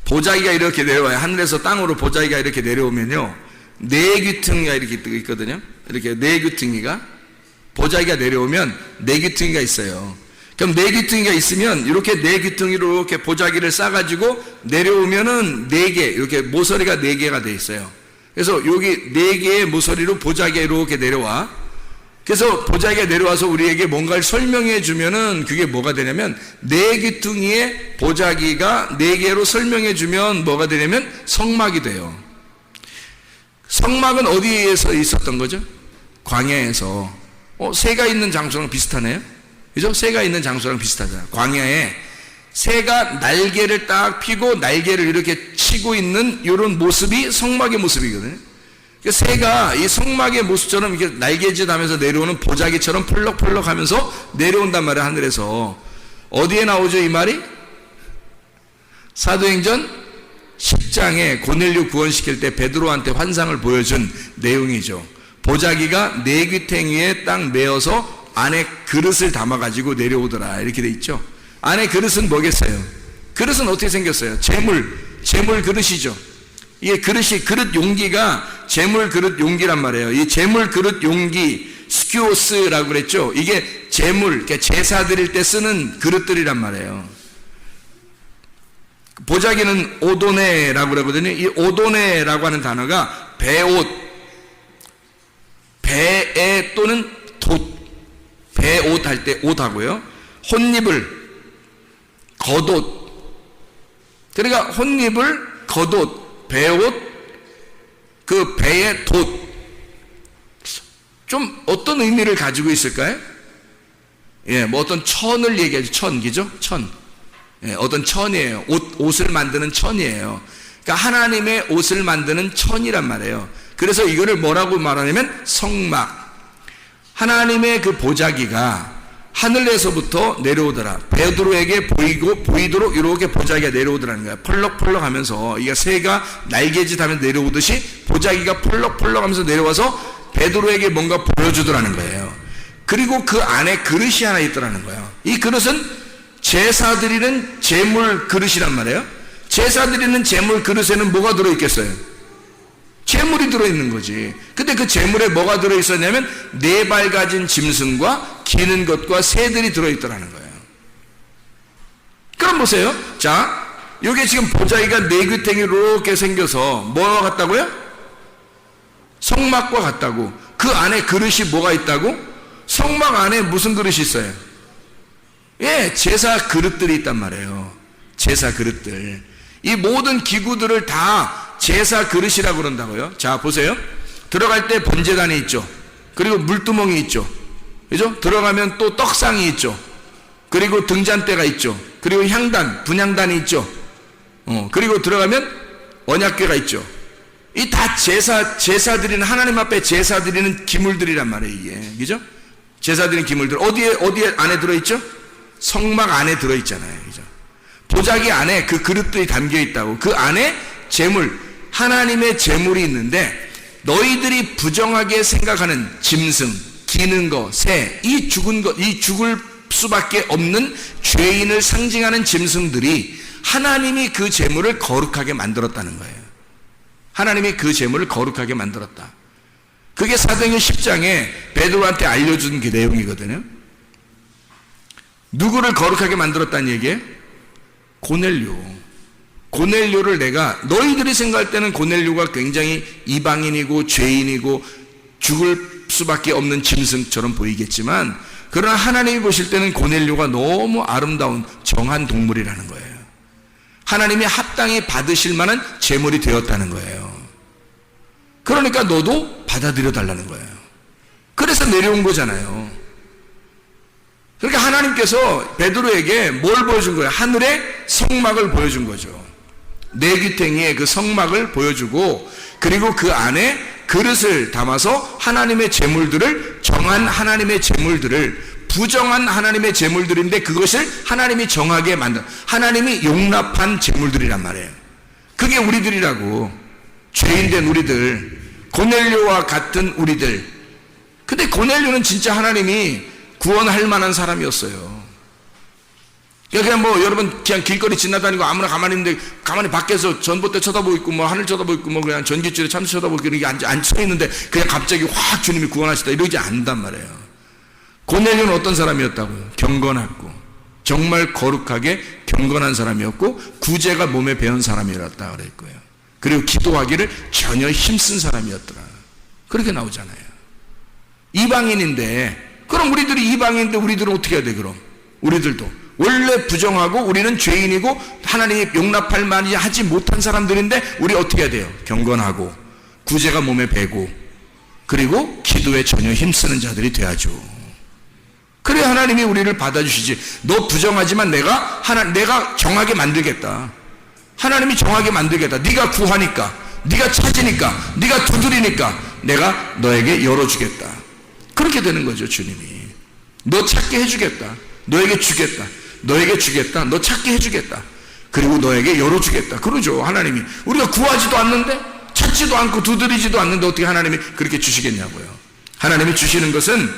보자기가 이렇게 내려와요. 하늘에서 땅으로 보자기가 이렇게 내려오면요, 네 귀퉁이가 이렇게 있거든요. 이렇게 네 귀퉁이가, 보자기가 내려오면 네 귀퉁이가 있어요. 그럼 네 귀퉁이가 있으면 이렇게 네 귀퉁이로 이렇게 보자기를 싸가지고 내려오면은 네 개, 이렇게 모서리가 네 개가 돼 있어요. 그래서 여기 네 개의 모서리로 보자기가 이렇게 내려와. 그래서 보자기가 내려와서 우리에게 뭔가를 설명해 주면은 그게 뭐가 되냐면 네 귀퉁이의 보자기가 네 개로 설명해 주면 뭐가 되냐면 성막이 돼요. 성막은 어디에서 있었던 거죠? 광야에서. 새가 있는 장소랑 비슷하네요. 그죠? 새가 있는 장소랑 비슷하잖아요. 광야에 새가 날개를 딱 펴고 날개를 이렇게 치고 있는 이런 모습이 성막의 모습이거든요. 새가 이 성막의 모습처럼 이렇게 날개짓 하면서 내려오는 보자기처럼 펄럭펄럭 하면서 내려온단 말이에요, 하늘에서. 어디에 나오죠, 이 말이? 사도행전 10장에 고넬료 구원시킬 때 베드로한테 환상을 보여준 내용이죠. 보자기가 네 귀퉁이에 딱 메어서 안에 그릇을 담아가지고 내려오더라. 이렇게 돼 있죠. 안에 그릇은 뭐겠어요? 그릇은 어떻게 생겼어요? 재물 그릇이죠. 이게 그릇 용기가 재물 그릇 용기란 말이에요. 이 재물 그릇 용기, 스키오스라고 그랬죠. 이게 재물, 제사 드릴 때 쓰는 그릇들이란 말이에요. 보자기는 오도네라고 그러거든요. 이 오도네라고 하는 단어가 배옷, 배에 또는 돛, 배옷 할 때 옷하고요. 혼입을, 겉옷. 그러니까 혼입을, 겉옷, 배옷, 그 배의 돛. 좀 어떤 의미를 가지고 있을까요? 뭐 어떤 천을 얘기하죠. 천기죠? 천. 어떤 천이에요. 옷을 만드는 천이에요. 그러니까 하나님의 옷을 만드는 천이란 말이에요. 그래서 이거를 뭐라고 말하냐면 성막. 하나님의 그 보자기가 하늘에서부터 내려오더라. 베드로에게 보이도록 이렇게 보자기가 내려오더라는 거야. 펄럭펄럭 하면서, 이게 새가 날개짓 하면 내려오듯이 보자기가 펄럭펄럭 하면서 내려와서 베드로에게 뭔가 보여주더라는 거예요. 그리고 그 안에 그릇이 하나 있더라는 거예요. 이 그릇은 제사 드리는 제물 그릇이란 말이에요. 제사 드리는 제물 그릇에는 뭐가 들어있겠어요? 재물이 들어있는 거지. 근데 그 재물에 뭐가 들어있었냐면 네 발 가진 짐승과 기는 것과 새들이 들어있더라는 거예요. 그럼 보세요. 자, 요게 지금 보자기가 네 귀퉁이로 이렇게 생겨서 뭐와 같다고요? 성막과 같다고. 그 안에 그릇이 뭐가 있다고? 성막 안에 무슨 그릇이 있어요? 제사 그릇들이 있단 말이에요. 제사 그릇들. 이 모든 기구들을 다 제사 그릇이라고 그런다고요. 자, 보세요. 들어갈 때 번제단이 있죠. 그리고 물두멍이 있죠. 그죠? 들어가면 또 떡상이 있죠. 그리고 등잔대가 있죠. 그리고 향단, 분향단이 있죠. 그리고 들어가면 언약궤가 있죠. 이 다 제사 드리는, 하나님 앞에 제사 드리는 기물들이란 말이에요, 이게. 그죠? 제사 드리는 기물들. 어디에 안에 들어있죠? 성막 안에 들어있잖아요. 그죠? 보자기 안에 그 그릇들이 담겨 있다고. 그 안에 재물, 하나님의 재물이 있는데 너희들이 부정하게 생각하는 짐승, 기는 거, 새, 이 죽을 수밖에 없는 죄인을 상징하는 짐승들이 하나님이 그 재물을 거룩하게 만들었다는 거예요. 하나님이 그 재물을 거룩하게 만들었다. 그게 사도행전 10장에 베드로한테 알려준 그 내용이거든요. 누구를 거룩하게 만들었다는 얘기예요? 고넬료를 내가, 너희들이 생각할 때는 고넬료가 굉장히 이방인이고 죄인이고 죽을 수밖에 없는 짐승처럼 보이겠지만, 그러나 하나님이 보실 때는 고넬료가 너무 아름다운 정한 동물이라는 거예요. 하나님이 합당히 받으실 만한 제물이 되었다는 거예요. 그러니까 너도 받아들여 달라는 거예요. 그래서 내려온 거잖아요. 그러니까 하나님께서 베드로에게 뭘 보여준 거예요? 하늘의 성막을 보여준 거죠. 네 귀퉁이의 그 성막을 보여주고, 그리고 그 안에 그릇을 담아서 하나님의 제물들을, 정한 하나님의 제물들을, 부정한 하나님의 제물들인데 그것을 하나님이 정하게 만든, 하나님이 용납한 제물들이란 말이에요. 그게 우리들이라고. 죄인된 우리들, 고넬료와 같은 우리들. 근데 고넬료는 진짜 하나님이 구원할 만한 사람이었어요. 그냥 뭐 여러분 그냥 길거리 지나다니고 아무나 가만히 있는데, 가만히 밖에서 전봇대 쳐다보고 있고 뭐 하늘 쳐다보고 있고 뭐 그냥 전기줄에 참치 쳐다보고 이렇게 앉혀 있는데 그냥 갑자기 확 주님이 구원하시다 이러지 않는단 말이에요. 고넬료는 어떤 사람이었다고요? 경건하고 정말 거룩하게 경건한 사람이었고 구제가 몸에 배운 사람이었다 그랬고요. 그리고 기도하기를 전혀 힘쓴 사람이었더라. 그렇게 나오잖아요. 이방인인데, 그럼 우리들이 이방인인데 우리들은 어떻게 해야 돼? 그럼 우리들도 원래 부정하고 우리는 죄인이고 하나님이 용납할 만이 하지 못한 사람들인데 우리 어떻게 해야 돼요? 경건하고 구제가 몸에 배고 그리고 기도에 전혀 힘쓰는 자들이 돼야죠. 그래 하나님이 우리를 받아주시지. 너 부정하지만 내가 정하게 만들겠다. 하나님이 정하게 만들겠다. 네가 구하니까, 네가 찾으니까, 네가 두드리니까 내가 너에게 열어주겠다. 그렇게 되는 거죠. 주님이 너 찾게 해주겠다. 너에게 주겠다. 너에게 주겠다. 너 찾게 해주겠다. 그리고 너에게 열어주겠다. 그러죠. 하나님이. 우리가 구하지도 않는데, 찾지도 않고 두드리지도 않는데 어떻게 하나님이 그렇게 주시겠냐고요. 하나님이 주시는 것은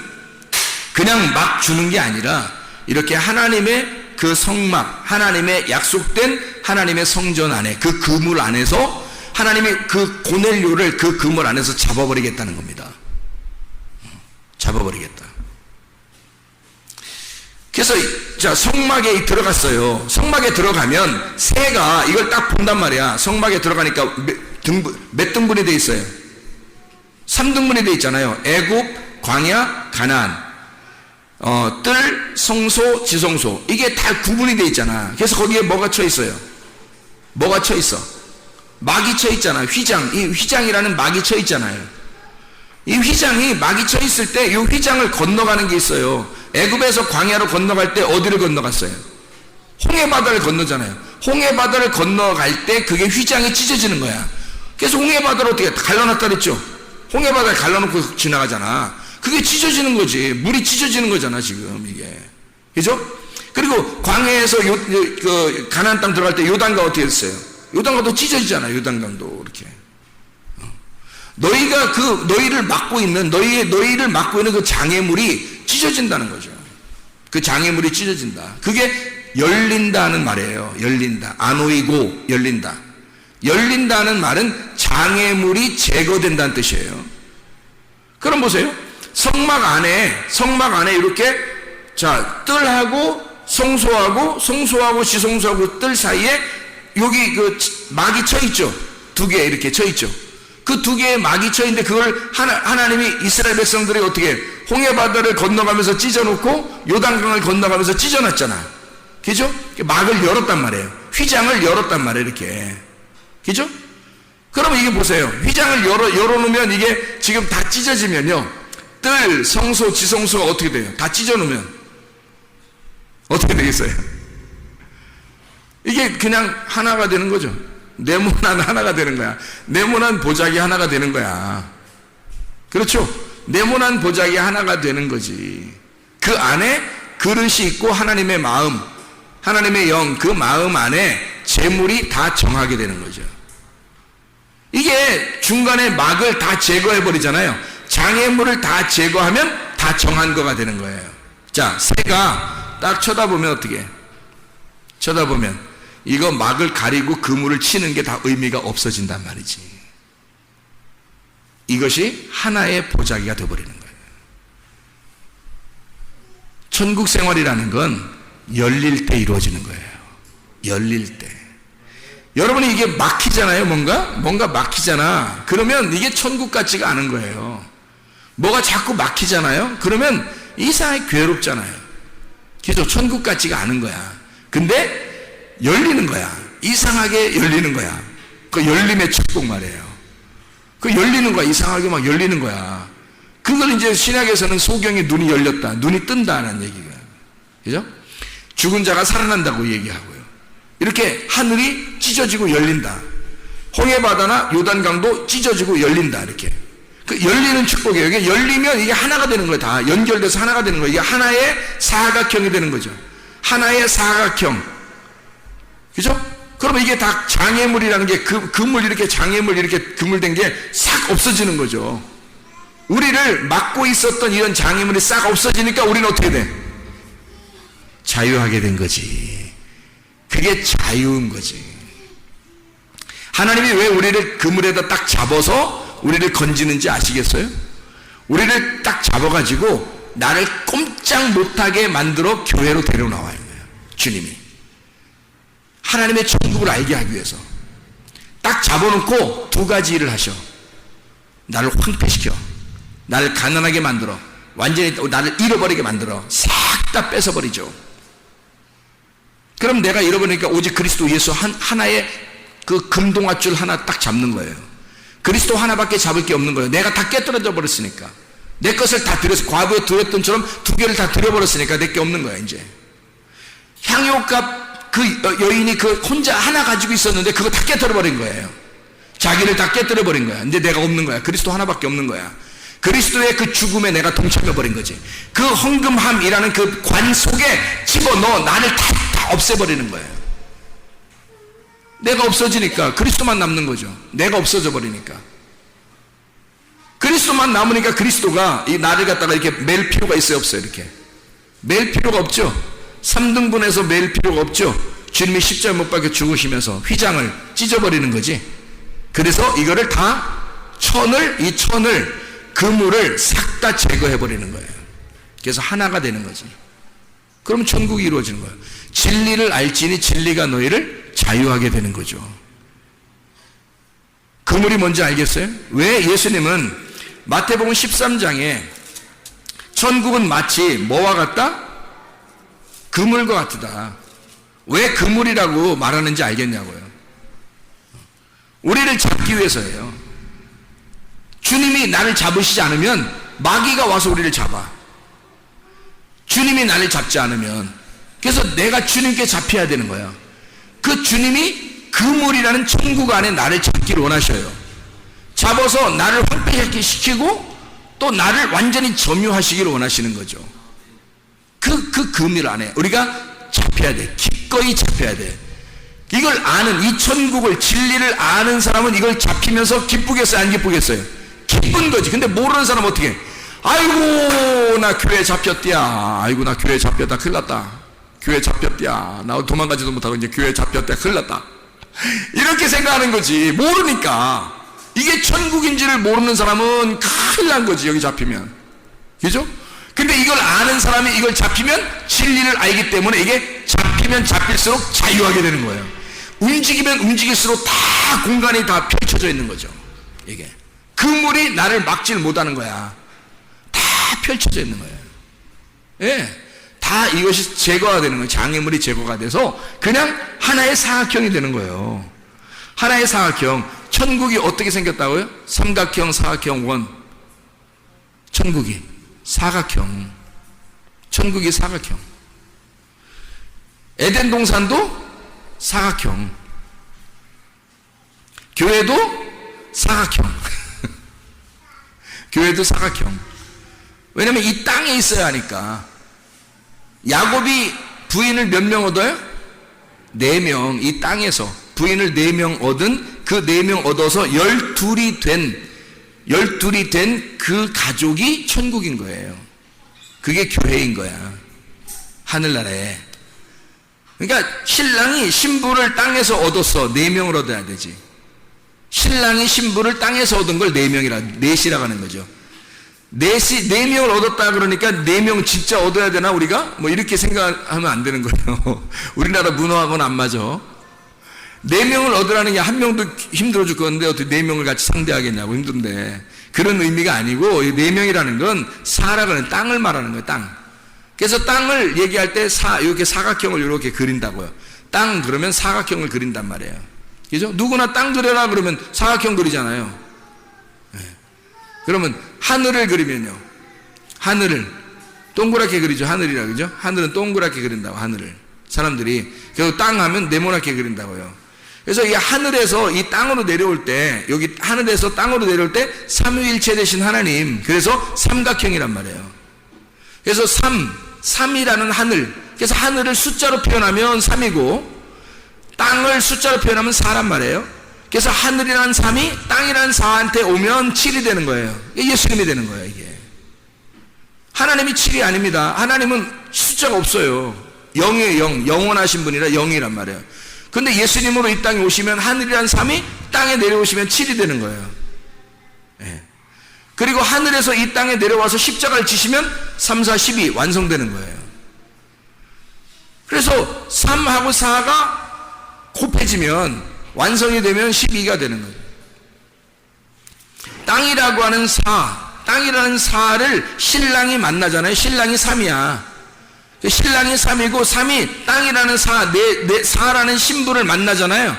그냥 막 주는 게 아니라 이렇게 하나님의 그 성막, 하나님의 약속된 하나님의 성전 안에, 그 그물 안에서 하나님이 그 고넬료를 그 그물 안에서 잡아버리겠다는 겁니다. 잡아버리겠다. 그래서 자, 성막에 들어갔어요. 성막에 들어가면 새가 이걸 딱 본단 말이야. 성막에 들어가니까 몇 등분이 돼 있어요? 3등분이 돼 있잖아요. 애굽, 광야, 가나안. 뜰, 성소, 지성소. 이게 다 구분이 돼 있잖아. 그래서 거기에 뭐가 쳐 있어요? 뭐가 쳐 있어? 막이 쳐 있잖아. 휘장. 이 휘장이라는 막이 쳐 있잖아요. 이 휘장이 막이 쳐 있을 때 이 휘장을 건너가는 게 있어요. 애굽에서 광야로 건너갈 때 어디를 건너갔어요? 홍해바다를 건너잖아요. 홍해바다를 건너갈 때 그게 휘장이 찢어지는 거야. 그래서 홍해바다를 어떻게 갈라놨다 그랬죠? 홍해바다를 갈라놓고 지나가잖아. 그게 찢어지는 거지. 물이 찢어지는 거잖아 지금 이게. 그죠? 그리고 광야에서 가나안 땅 들어갈 때 요단강 어떻게 했어요? 요단강도 찢어지잖아. 요단강도 이렇게. 너희가 너희를 막고 있는 그 장애물이 찢어진다는 거죠. 그 장애물이 찢어진다. 그게 열린다는 말이에요. 열린다. 아노이고 열린다. 열린다는 말은 장애물이 제거된다는 뜻이에요. 그럼 보세요. 성막 안에 이렇게 자, 뜰하고 성소하고 지성소하고 뜰 사이에 여기 그 막이 쳐 있죠. 두 개 이렇게 쳐 있죠. 그 두 개의 막이 쳐 있는데 그걸 하나님이 이스라엘 백성들이 어떻게 홍해바다를 건너가면서 찢어놓고 요단강을 건너가면서 찢어놨잖아. 그죠? 막을 열었단 말이에요. 휘장을 열었단 말이에요. 이렇게. 그죠? 그러면 이게 보세요. 휘장을 열어놓으면 이게 지금 다 찢어지면요. 뜰, 성소, 지성소가 어떻게 돼요? 다 찢어놓으면 어떻게 되겠어요? 이게 그냥 하나가 되는 거죠. 네모난 하나가 되는 거야. 네모난 보자기 하나가 되는 거야. 그렇죠? 네모난 보자기 하나가 되는 거지. 그 안에 그릇이 있고 하나님의 마음, 하나님의 영, 그 마음 안에 재물이 다 정하게 되는 거죠. 이게 중간에 막을 다 제거해 버리잖아요. 장애물을 다 제거하면 다 정한 거가 되는 거예요. 자, 새가 딱 쳐다보면 어떻게? 쳐다보면 이거 막을 가리고 그물을 치는 게 다 의미가 없어진단 말이지. 이것이 하나의 보자기가 되어버리는 거예요. 천국 생활이라는 건 열릴 때 이루어지는 거예요. 열릴 때. 여러분이 이게 막히잖아요. 뭔가 막히잖아. 그러면 이게 천국 같지가 않은 거예요. 뭐가 자꾸 막히잖아요. 그러면 이상하게 괴롭잖아요. 그래서 천국 같지가 않은 거야. 근데 열리는 거야. 이상하게 열리는 거야. 그 열림의 축복 말이에요. 그 열리는 거야. 이상하게 막 열리는 거야. 그걸 이제 신약에서는 소경의 눈이 열렸다. 눈이 뜬다는 얘기가. 그죠? 죽은 자가 살아난다고 얘기하고요. 이렇게 하늘이 찢어지고 열린다. 홍해바다나 요단강도 찢어지고 열린다. 이렇게. 그 열리는 축복이에요. 이게 열리면 이게 하나가 되는 거예요. 다 연결돼서 하나가 되는 거예요. 이게 하나의 사각형이 되는 거죠. 하나의 사각형. 그죠? 그러면 이게 다 장애물이라는 게 그물 이렇게 장애물 이렇게 그물된 게 싹 없어지는 거죠. 우리를 막고 있었던 이런 장애물이 싹 없어지니까 우리는 어떻게 돼? 자유하게 된 거지. 그게 자유인 거지. 하나님이 왜 우리를 그물에다 딱 잡아서 우리를 건지는지 아시겠어요? 우리를 딱 잡아가지고 나를 꼼짝 못하게 만들어 교회로 데려나와요. 주님이. 하나님의 천국을 알게 하기 위해서 딱 잡아놓고 두 가지 일을 하셔. 나를 황폐시켜. 나를 가난하게 만들어 완전히 나를 잃어버리게 만들어 싹 다 뺏어버리죠. 그럼 내가 잃어버리니까 오직 그리스도 예수 하나의 그 금동아줄 하나 딱 잡는 거예요. 그리스도 하나밖에 잡을 게 없는 거예요. 내가 다 깨뜨려져 버렸으니까. 내 것을 다 드려서 과거에 드렸던 처럼 두 개를 다 드려버렸으니까 내 게 없는 거야. 이제 향유값 그 여인이 그 혼자 하나 가지고 있었는데 그거 다 깨뜨려버린 거예요. 자기를 다 깨뜨려버린 거야. 이제 내가 없는 거야. 그리스도 하나밖에 없는 거야. 그리스도의 그 죽음에 내가 동참해버린 거지. 그 헌금함이라는 그 관 속에 집어넣어 나를 다 없애버리는 거예요. 내가 없어지니까 그리스도만 남는 거죠. 내가 없어져 버리니까. 그리스도만 남으니까 그리스도가 이 나를 갖다가 이렇게 맬 필요가 있어요, 없어요? 이렇게 맬 필요가 없죠. 3등분해서 맬 필요가 없죠. 주님이 십자가에 못 박혀 죽으시면서 휘장을 찢어버리는 거지. 그래서 이거를 다 이 천을 그물을 싹 다 제거해버리는 거예요. 그래서 하나가 되는 거지. 그럼 천국이 이루어지는 거예요. 진리를 알지니 진리가 너희를 자유하게 되는 거죠. 그물이 뭔지 알겠어요? 왜 예수님은 마태복음 13장에 천국은 마치 뭐와 같다? 그물과 같다. 왜 그물이라고 말하는지 알겠냐고요. 우리를 잡기 위해서예요. 주님이 나를 잡으시지 않으면 마귀가 와서 우리를 잡아. 주님이 나를 잡지 않으면. 그래서 내가 주님께 잡혀야 되는 거야. 그 주님이 그물이라는 천국 안에 나를 잡기를 원하셔요. 잡아서 나를 황폐시키고 또 나를 완전히 점유하시기를 원하시는 거죠. 그 그물 안에 우리가 잡혀야 돼. 기꺼이 잡혀야 돼. 이걸 아는, 이 천국을, 진리를 아는 사람은 이걸 잡히면서 기쁘겠어요, 안 기쁘겠어요? 기쁜 거지. 근데 모르는 사람은 어떻게 해? 아이고 나 교회 잡혔디야. 아이고 나 교회 잡혔다. 큰일 났다. 교회 잡혔디야. 나 도망가지도 못하고 이제 교회 잡혔다. 큰일 났다. 이렇게 생각하는 거지. 모르니까. 이게 천국인지를 모르는 사람은 큰일 난 거지, 여기 잡히면. 그죠? 근데 이걸 아는 사람이 이걸 잡히면 진리를 알기 때문에 이게 잡히면 잡힐수록 자유하게 되는 거예요. 움직이면 움직일수록 다 공간이 다 펼쳐져 있는 거죠. 이게 그물이 나를 막질 못하는 거야. 다 펼쳐져 있는 거예요. 예, 다 이것이 제거가 되는 거예요. 장애물이 제거가 돼서 그냥 하나의 사각형이 되는 거예요. 하나의 사각형. 천국이 어떻게 생겼다고요? 삼각형, 사각형, 원. 천국이 사각형. 천국이 사각형. 에덴 동산도 사각형. 교회도 사각형. 교회도 사각형. 왜냐면 이 땅에 있어야 하니까. 야곱이 부인을 몇 명 얻어요? 4명. 이 땅에서 부인을 4명 얻은 그 4명 얻어서 12이 된 그 가족이 천국인 거예요. 그게 교회인 거야. 하늘나라에. 그러니까 신랑이 신부를 땅에서 얻었어. 4명을 얻어야 되지. 신랑이 신부를 땅에서 얻은 걸 4명이라, 넷이라고 하는 거죠. 4명을 얻었다 그러니까 4명 진짜 얻어야 되나 우리가? 뭐 이렇게 생각하면 안 되는 거예요. 우리나라 문화하고는 안 맞아. 4명을 얻으라는 게 한 명도 힘들어 죽겠는데 어떻게 4명을 같이 상대하겠냐고. 힘든데. 그런 의미가 아니고 4명이라는 건 사라는 땅을 말하는 거예요. 땅. 그래서 땅을 얘기할 때 이렇게 사각형을 이렇게 그린다고요. 땅 그러면 사각형을 그린단 말이에요. 그죠? 누구나 땅 그려라 그러면 사각형 그리잖아요. 네. 그러면 하늘을 그리면요. 하늘을 동그랗게 그리죠. 하늘이라 그죠? 하늘은 동그랗게 그린다고. 하늘을 사람들이. 그리고 땅 하면 네모나게 그린다고요. 그래서 이 하늘에서 이 땅으로 내려올 때, 여기 하늘에서 땅으로 내려올 때 삼위일체 되신 하나님, 그래서 삼각형이란 말이에요. 그래서 3이라는 하늘. 그래서 하늘을 숫자로 표현하면 3이고 땅을 숫자로 표현하면 4란 말이에요. 그래서 하늘이라는 3이 땅이라는 4한테 오면 7이 되는 거예요. 예수님이 되는 거예요. 이게 하나님이 7이 아닙니다. 하나님은 숫자가 없어요. 0이에요. 0. 영원하신 분이라 0이란 말이에요. 근데 예수님으로 이 땅에 오시면 하늘이라는 3이 땅에 내려오시면 7이 되는 거예요. 네. 그리고 하늘에서 이 땅에 내려와서 십자가를 지시면 3, 4, 12 완성되는 거예요. 그래서 3하고 4가 곱해지면 완성이 되면 12가 되는 거예요. 땅이라고 하는 4, 땅이라는 사를 신랑이 만나잖아요. 신랑이 3이야. 신랑이 3이고 3이 땅이라는 사, 사라는 신부를 만나잖아요.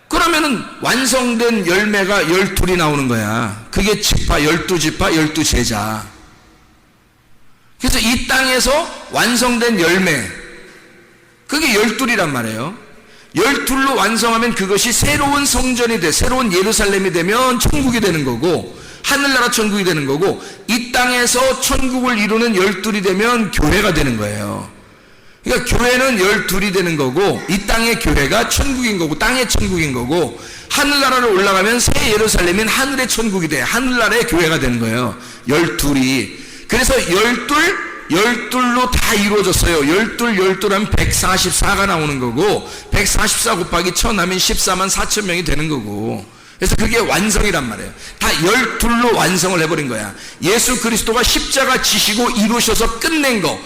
그러면은 완성된 열매가 12이 나오는 거야. 그게 지파, 12지파, 12제자. 그래서 이 땅에서 완성된 열매, 그게 12이란 말이에요. 12로 완성하면 그것이 새로운 성전이 돼, 새로운 예루살렘이 되면 천국이 되는 거고, 하늘나라 천국이 되는 거고, 이 땅에서 천국을 이루는 12이 되면 교회가 되는 거예요. 그러니까 교회는 12이 되는 거고, 이 땅의 교회가 천국인 거고, 땅의 천국인 거고, 하늘나라로 올라가면 새 예루살렘인 하늘의 천국이 돼, 하늘나라의 교회가 되는 거예요. 12이. 그래서 12로 다 이루어졌어요. 12 하면 144가 나오는 거고, 144 곱하기 1000 하면 14만 4천 명이 되는 거고, 그래서 그게 완성이란 말이에요. 다 12로 완성을 해버린 거야. 예수 그리스도가 십자가 지시고 이루셔서 끝낸 거,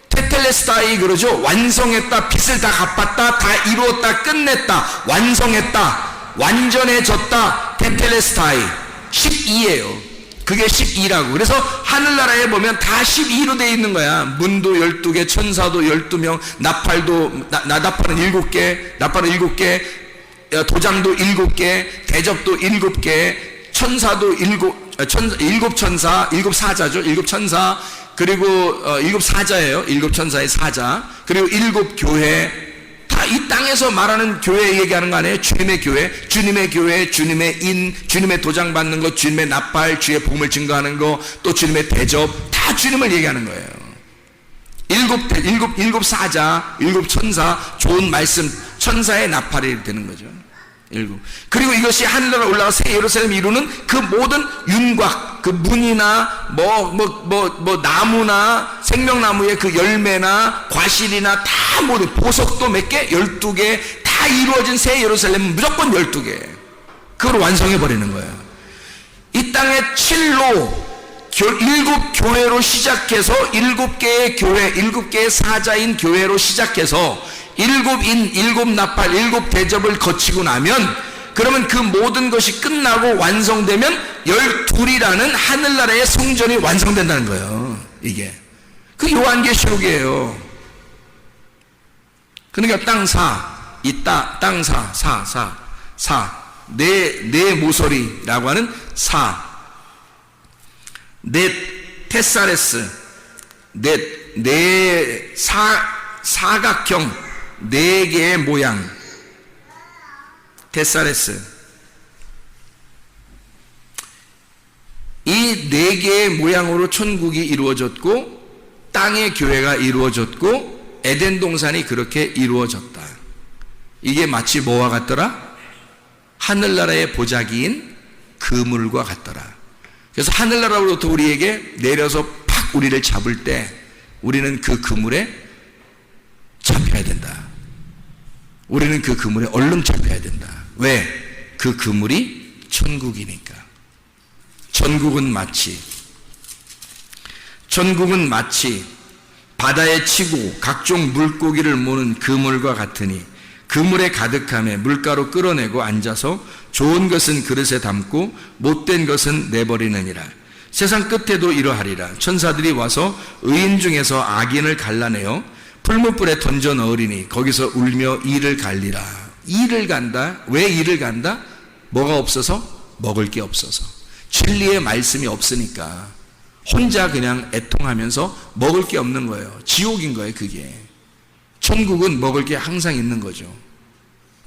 테텔레스타이 그러죠. 완성했다, 빚을 다 갚았다, 다 이루었다, 끝냈다, 완성했다, 완전해졌다, 테텔레스타이. 12예요. 그게 12라고. 그래서 하늘나라에 보면 다 12로 되어 있는 거야. 문도 12개, 천사도 12명, 나팔도, 나팔은 7개, 나팔은 7개, 도장도 7개, 대접도 7개, 천사도 7천사, 7사자죠. 7천사, 그리고 7사자예요. 7천사의 사자. 그리고 7교회. 다 이 땅에서 말하는 교회 얘기하는 거 아니에요? 주님의 교회, 주님의 교회, 주님의 인, 주님의 도장 받는 거, 주님의 나팔, 주의 복음을 증거하는 거, 또 주님의 대접, 다 주님을 얘기하는 거예요. 7 사자, 7 천사, 좋은 말씀, 천사의 나팔이 되는 거죠. 7. 그리고 이것이 하늘나라 올라가 새 예루살렘이 이루는 그 모든 윤곽, 그 문이나 나무나 생명나무의 그 열매나 과실이나 다 모든 보석도 몇 개? 12개 다 이루어진 새 예루살렘은 무조건 12개. 그걸 완성해 버리는 거예요. 이 땅에 7로 7교회로 시작해서 7개의 교회, 7개의 사자인 교회로 시작해서 7인, 7나팔, 7대접을 거치고 나면, 그러면 그 모든 것이 끝나고 완성되면 12이라는 하늘나라의 성전이 완성된다는 거예요. 이게 그 요한계시록이에요. 그러니까 땅사, 땅사, 내 모서리라고 하는 넷 테사레스, 넷 사각형 4개의 모양, 테사레스. 이 4개의 모양으로 천국이 이루어졌고, 땅의 교회가 이루어졌고, 에덴 동산이 그렇게 이루어졌다. 이게 마치 뭐와 같더라? 하늘나라의 보자기인 그물과 같더라. 그래서 하늘나라로부터 우리에게 내려서 팍 우리를 잡을 때 우리는 그 그물에 잡혀야 된다. 우리는 그 그물에 얼른 잡혀야 된다. 왜? 그 그물이 천국이니까. 천국은 마치 바다에 치고 각종 물고기를 모는 그물과 같으니 그물에 가득함에 물가로 끌어내고 앉아서 좋은 것은 그릇에 담고 못된 것은 내버리느니라. 세상 끝에도 이러하리라. 천사들이 와서 의인 중에서 악인을 갈라내어 풀무불에 던져 넣으리니 거기서 울며 이를 갈리라. 이를 간다. 왜 이를 간다? 뭐가 없어서? 먹을 게 없어서. 진리의 말씀이 없으니까 혼자 그냥 애통하면서 먹을 게 없는 거예요. 지옥인 거예요. 그게. 천국은 먹을 게 항상 있는 거죠.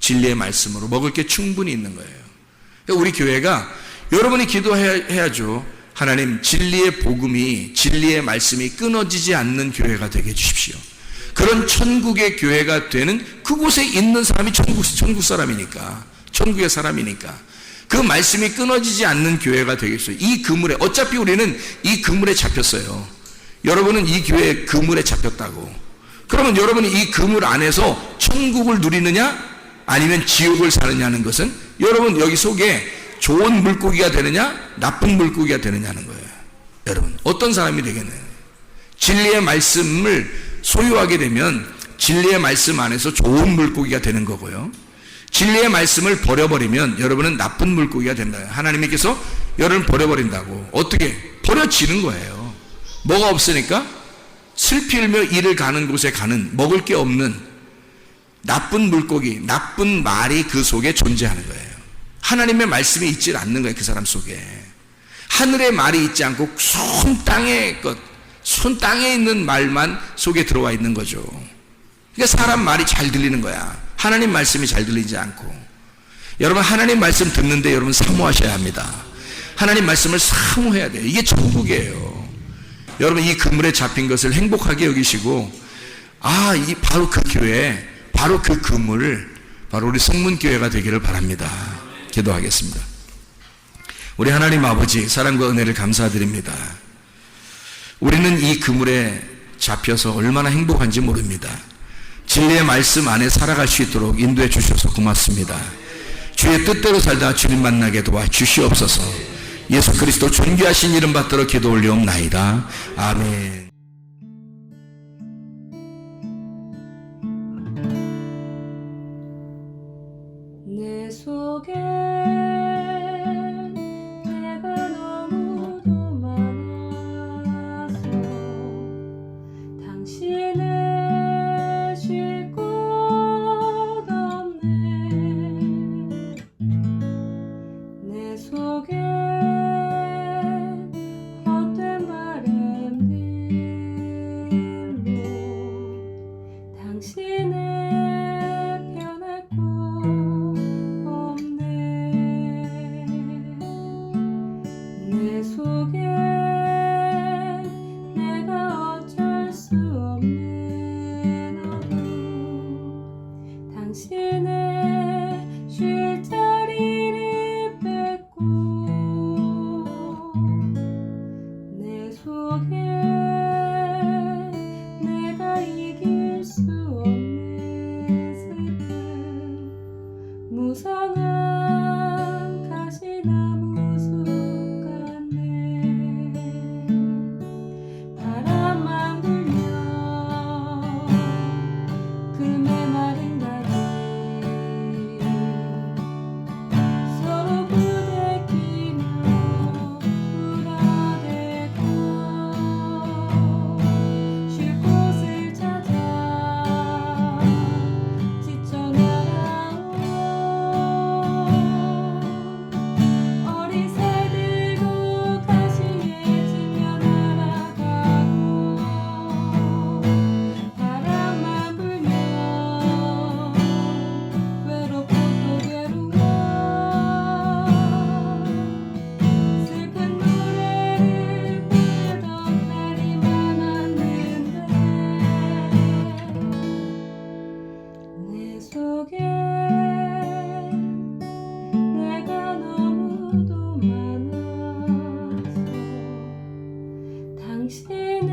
진리의 말씀으로 먹을 게 충분히 있는 거예요. 그러니까 우리 교회가, 여러분이 기도해야죠. 하나님, 진리의 복음이, 진리의 말씀이 끊어지지 않는 교회가 되게 해주십시오. 그런 천국의 교회가 되는, 그곳에 있는 사람이 천국 사람이니까, 천국의 사람이니까 그 말씀이 끊어지지 않는 교회가 되겠어요. 이 그물에, 어차피 우리는 이 그물에 잡혔어요. 여러분은 이 교회의 그물에 잡혔다고. 그러면 여러분이 이 그물 안에서 천국을 누리느냐 아니면 지옥을 사느냐는 것은 여러분 여기 속에 좋은 물고기가 되느냐 나쁜 물고기가 되느냐는 거예요. 여러분 어떤 사람이 되겠나요? 진리의 말씀을 소유하게 되면 진리의 말씀 안에서 좋은 물고기가 되는 거고요. 진리의 말씀을 버려버리면 여러분은 나쁜 물고기가 된다. 하나님께서 여러분 버려버린다고. 어떻게? 버려지는 거예요. 뭐가 없으니까? 슬피 울며 이를 가는 곳에 가는, 먹을 게 없는 나쁜 물고기, 나쁜 말이 그 속에 존재하는 거예요. 하나님의 말씀이 있지 않는 거예요. 그 사람 속에. 하늘의 말이 있지 않고 손 땅에 있는 말만 속에 들어와 있는 거죠. 그러니까 사람 말이 잘 들리는 거야. 하나님 말씀이 잘 들리지 않고. 여러분, 하나님 말씀 듣는데 여러분 사모하셔야 합니다. 하나님 말씀을 사모해야 돼요. 이게 천국이에요. 여러분, 이 그물에 잡힌 것을 행복하게 여기시고, 이 바로 그 교회, 바로 그 그물, 바로 우리 성문교회가 되기를 바랍니다. 기도하겠습니다. 우리 하나님 아버지, 사랑과 은혜를 감사드립니다. 우리는 이 그물에 잡혀서 얼마나 행복한지 모릅니다. 진리의 말씀 안에 살아갈 수 있도록 인도해 주셔서 고맙습니다. 주의 뜻대로 살다 주님 만나게 도와주시옵소서. 예수 그리스도 존귀하신 이름 받들어 기도 올리옵나이다. 아멘. 내 속에 내가 너무도 많아서 당신을 쉴 곳 없네. 내 속에 헛된 바램들로 당신을 편할 곳 없네. 내 속에 내가 어쩔 수 없는 어둠, 당신의 쉴 자리를 뺏고 내 속에 내가 이길 수 없는 슬픔, 무성한 가시나무 숲 같네. 바람만 불면 그 메마른 가지 서로 부대끼며 울어대고 쉴 곳을 찾아 지쳐 날아온 어린 새들도 가시에 지며 날아가고, 바람만 불면 외롭고 또 괴로워 슬픈 노래를 부르던 날이 많았는데 내 속에 내가 너무도 많아서 당신을